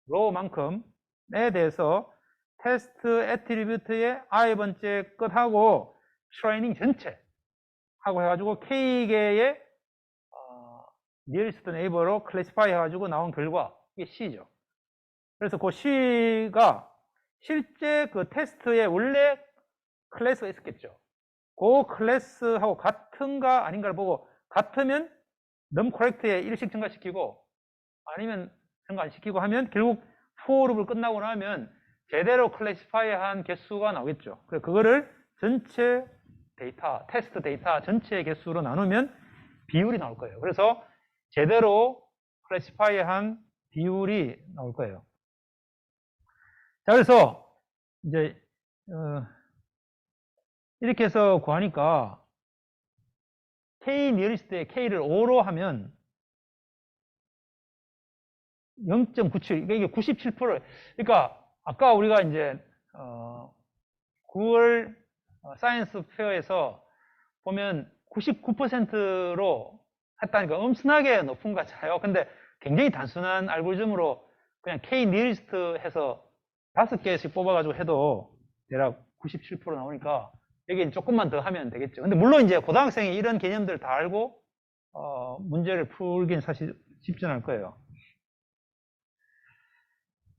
로우만큼에 대해서 테스트 애트리뷰트의 i번째 끝하고 트레이닝 전체 하고 해가지고 K개의 nearest neighbor로 클래시파이 해가지고 나온 결과, 이게 C죠. 그래서 그 C가 실제 그 테스트에 원래 클래스가 있었겠죠. 그 클래스하고 같은가 아닌가를 보고, 같으면 num correct에 1씩 증가시키고 아니면 증가 안 시키고 하면 결국 for loop을 끝나고 나면 제대로 클래시파이한 개수가 나오겠죠. 그래서 그거를 전체 데이터, 테스트 데이터 전체 개수로 나누면 비율이 나올 거예요. 그래서 제대로 클래시파이한 비율이 나올 거예요. 자, 그래서 이제 이렇게 해서 구하니까 K nearest에 K를 5로 하면 0.97, 이게 97%. 그러니까 아까 우리가 이제 9월 사이언스 페어에서 보면 99%로 했다니까 엄청나게 높은 것 같아요. 근데 굉장히 단순한 알고리즘으로 그냥 K nearest 해서 5개씩 뽑아가지고 해도 대략 97% 나오니까 여기 조금만 더 하면 되겠죠. 근데 물론 이제 고등학생이 이런 개념들을 다 알고 문제를 풀긴 사실 쉽지 않을 거예요.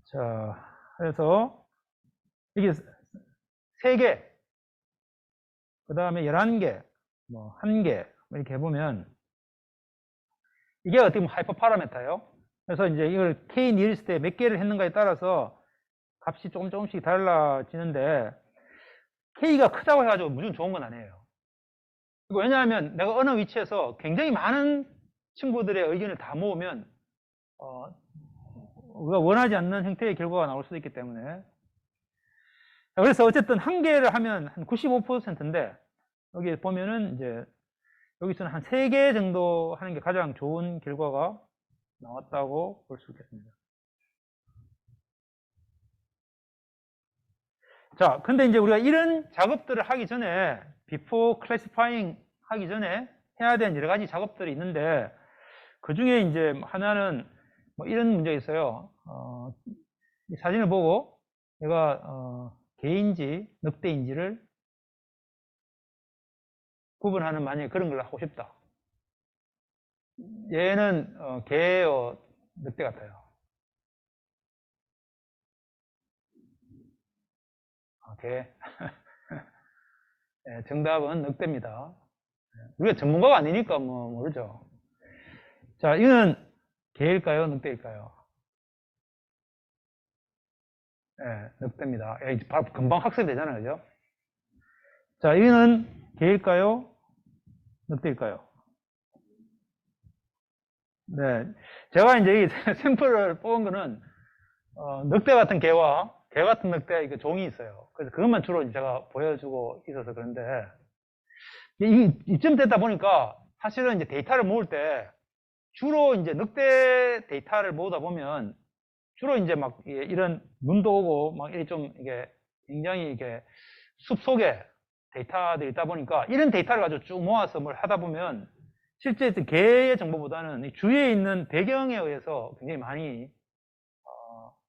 자, 그래서 이게 3개, 그 다음에 11개, 뭐 1개 이렇게 해보면 이게 어떻게 보면 하이퍼 파라메터예요. 그래서 이제 이걸 K nearest에 몇 개를 했는가에 따라서 값이 조금씩 달라지는데 K가 크다고 해가지고 무조건 좋은 건 아니에요. 왜냐하면 내가 어느 위치에서 굉장히 많은 친구들의 의견을 다 모으면 우리가 원하지 않는 형태의 결과가 나올 수도 있기 때문에, 그래서 어쨌든 1개를 하면 한 95%인데 여기 보면은 이제 여기서는 한 3개 정도 하는 게 가장 좋은 결과가 나왔다고 볼 수 있겠습니다. 자, 근데 이제 우리가 이런 작업들을 하기 전에, before classifying 하기 전에 해야 되는 여러 가지 작업들이 있는데, 그 중에 이제 하나는 뭐 이런 문제가 있어요. 이 사진을 보고 내가 개인지 늑대인지를 구분하는 만약에 그런 걸 하고 싶다. 얘는 개예요, 늑대 같아요. 개. 네, 정답은 늑대입니다. 우리가 전문가가 아니니까 뭐 모르죠. 자, 이거는 개일까요, 늑대일까요? 네, 늑대입니다. 바로 금방 학습이 되잖아요, 그죠? 자, 이거는 개일까요, 늑대일까요? 네, 제가 이제 이 샘플을 뽑은 거는 늑대 같은 개와 개 같은 늑대 그 종이 있어요. 그래서 그것만 주로 제가 보여주고 있어서 그런데 이쯤 됐다 보니까 사실은 이제 데이터를 모을 때 주로 이제 늑대 데이터를 모으다 보면 주로 이제 막 이런 눈도 오고 막 이게 좀 이게 굉장히 이게 숲 속에 데이터들이 있다 보니까 이런 데이터를 가지고 쭉 모아서 뭘 하다 보면 실제 개의 정보보다는 주위에 있는 배경에 의해서 굉장히 많이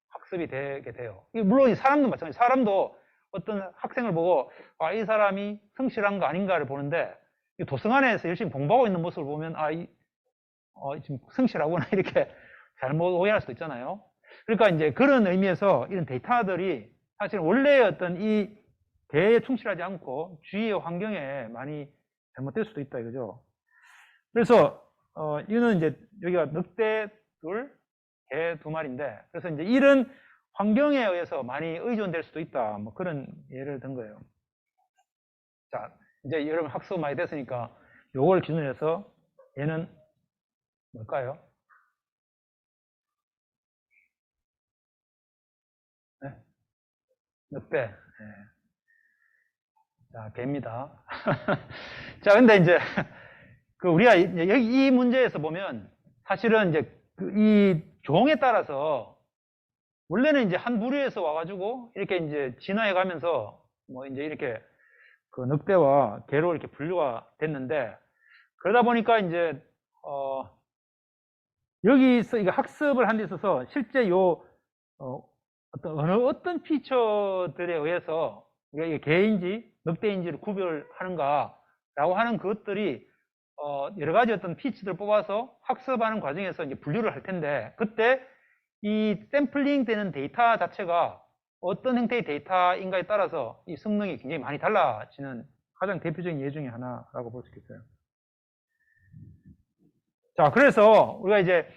학습이 되게 돼요. 물론 사람도 마찬가지예요. 사람도 어떤 학생을 보고 이 사람이 성실한 거 아닌가를 보는데 도서관에서 열심히 공부하고 있는 모습을 보면 지금 성실하구나 이렇게 잘못 오해할 수도 있잖아요. 그러니까 이제 그런 의미에서 이런 데이터들이 사실 원래의 어떤 이 개에 충실하지 않고 주위의 환경에 많이 잘못될 수도 있다 이거죠. 그래서 이거는 이제 여기가 늑대 둘, 개 2마리인데 그래서 이제 이런 환경에 의해서 많이 의존될 수도 있다. 뭐 그런 예를 든 거예요. 자, 이제 여러분 학습 많이 됐으니까 요걸 기준으로 해서 얘는 뭘까요? 네? 늑대. 네. 자, 개입니다. 자, 근데 이제 우리가 이 문제에서 보면 사실은 이제 이 종에 따라서 원래는 이제 한 부류에서 와가지고 이렇게 이제 진화해 가면서 뭐 이제 이렇게 그 늑대와 개로 이렇게 분류가 됐는데 그러다 보니까 이제 여기서 이거 학습을 하는 데 있어서 실제 어떤 피처들에 의해서 우리가 이게 개인지 넉대인지를 구별하는가라고 하는 것들이 여러 가지 어떤 피처들을 뽑아서 학습하는 과정에서 이제 분류를 할 텐데, 그때 이 샘플링 되는 데이터 자체가 어떤 형태의 데이터인가에 따라서 이 성능이 굉장히 많이 달라지는 가장 대표적인 예 중에 하나라고 볼 수 있겠어요. 자, 그래서 우리가 이제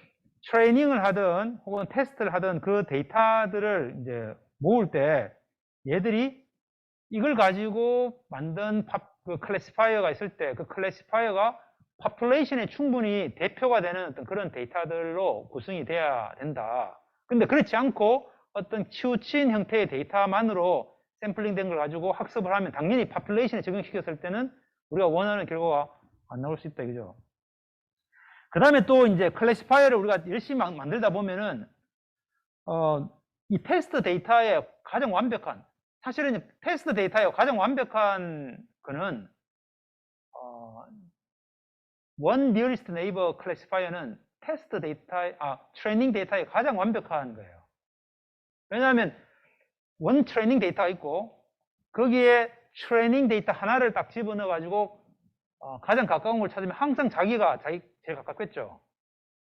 트레이닝을 하든 혹은 테스트를 하든 그 데이터들을 이제 모을 때 얘들이 이걸 가지고 만든 그 클래시파이어가 있을 때 그 클래시파이어가 파퓰레이션에 충분히 대표가 되는 어떤 그런 데이터들로 구성이 돼야 된다. 근데 그렇지 않고 어떤 치우친 형태의 데이터만으로 샘플링 된 걸 가지고 학습을 하면 당연히 파퓰레이션에 적용시켰을 때는 우리가 원하는 결과가 안 나올 수 있다, 이거죠. 그 다음에 또 이제 클래시파이어를 우리가 열심히 만들다 보면은 이 테스트 데이터의 가장 완벽한, 사실은 테스트 데이터의 가장 완벽한 거는 one nearest neighbor classifier는 테스트 데이터, 트레이닝 데이터의 가장 완벽한 거예요. 왜냐하면 원 트레이닝 데이터가 있고 거기에 트레이닝 데이터 하나를 딱 집어넣어 가지고 가장 가까운 걸 찾으면 항상 자기가 제일 가깝겠죠.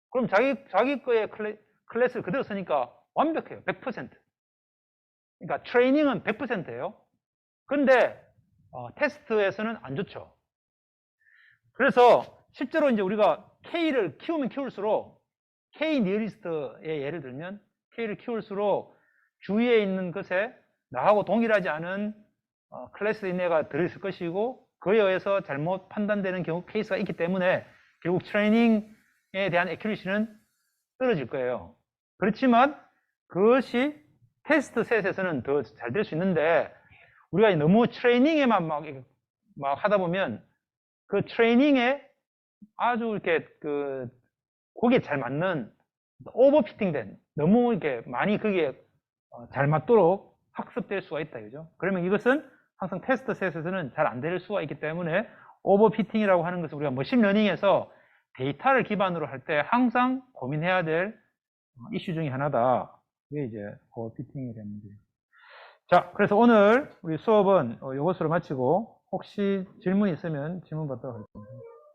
그럼 자기 거의 클래스를 그대로 쓰니까 완벽해요. 100%. 그러니까 트레이닝은 100%예요. 근데 테스트에서는 안 좋죠. 그래서 실제로 이제 우리가 K를 키우면 키울수록 K 니어리스트의 예를 들면 K를 키울수록 주위에 있는 것에 나하고 동일하지 않은 클래스 인내가 들어있을 것이고 그에 의해서 잘못 판단되는 경우 케이스가 있기 때문에 결국 트레이닝에 대한 애큐리시는 떨어질 거예요. 그렇지만 그것이 테스트 셋에서는 더 잘 될 수 있는데 우리가 너무 트레이닝에만 막 하다 보면 그 트레이닝에 아주 이렇게 거기에 잘 맞는 오버피팅된 너무 이렇게 많이 거기에 잘 맞도록 학습될 수가 있다, 그죠? 그러면 이것은 항상 테스트 셋에서는 잘 안 될 수가 있기 때문에 오버피팅이라고 하는 것을 우리가 머신러닝에서 데이터를 기반으로 할 때 항상 고민해야 될 이슈 중에 하나다. 이게 이제 오버피팅이 되는 문제예요. 자, 그래서 오늘 우리 수업은 이것으로 마치고 혹시 질문이 있으면 질문 받도록 하겠습니다.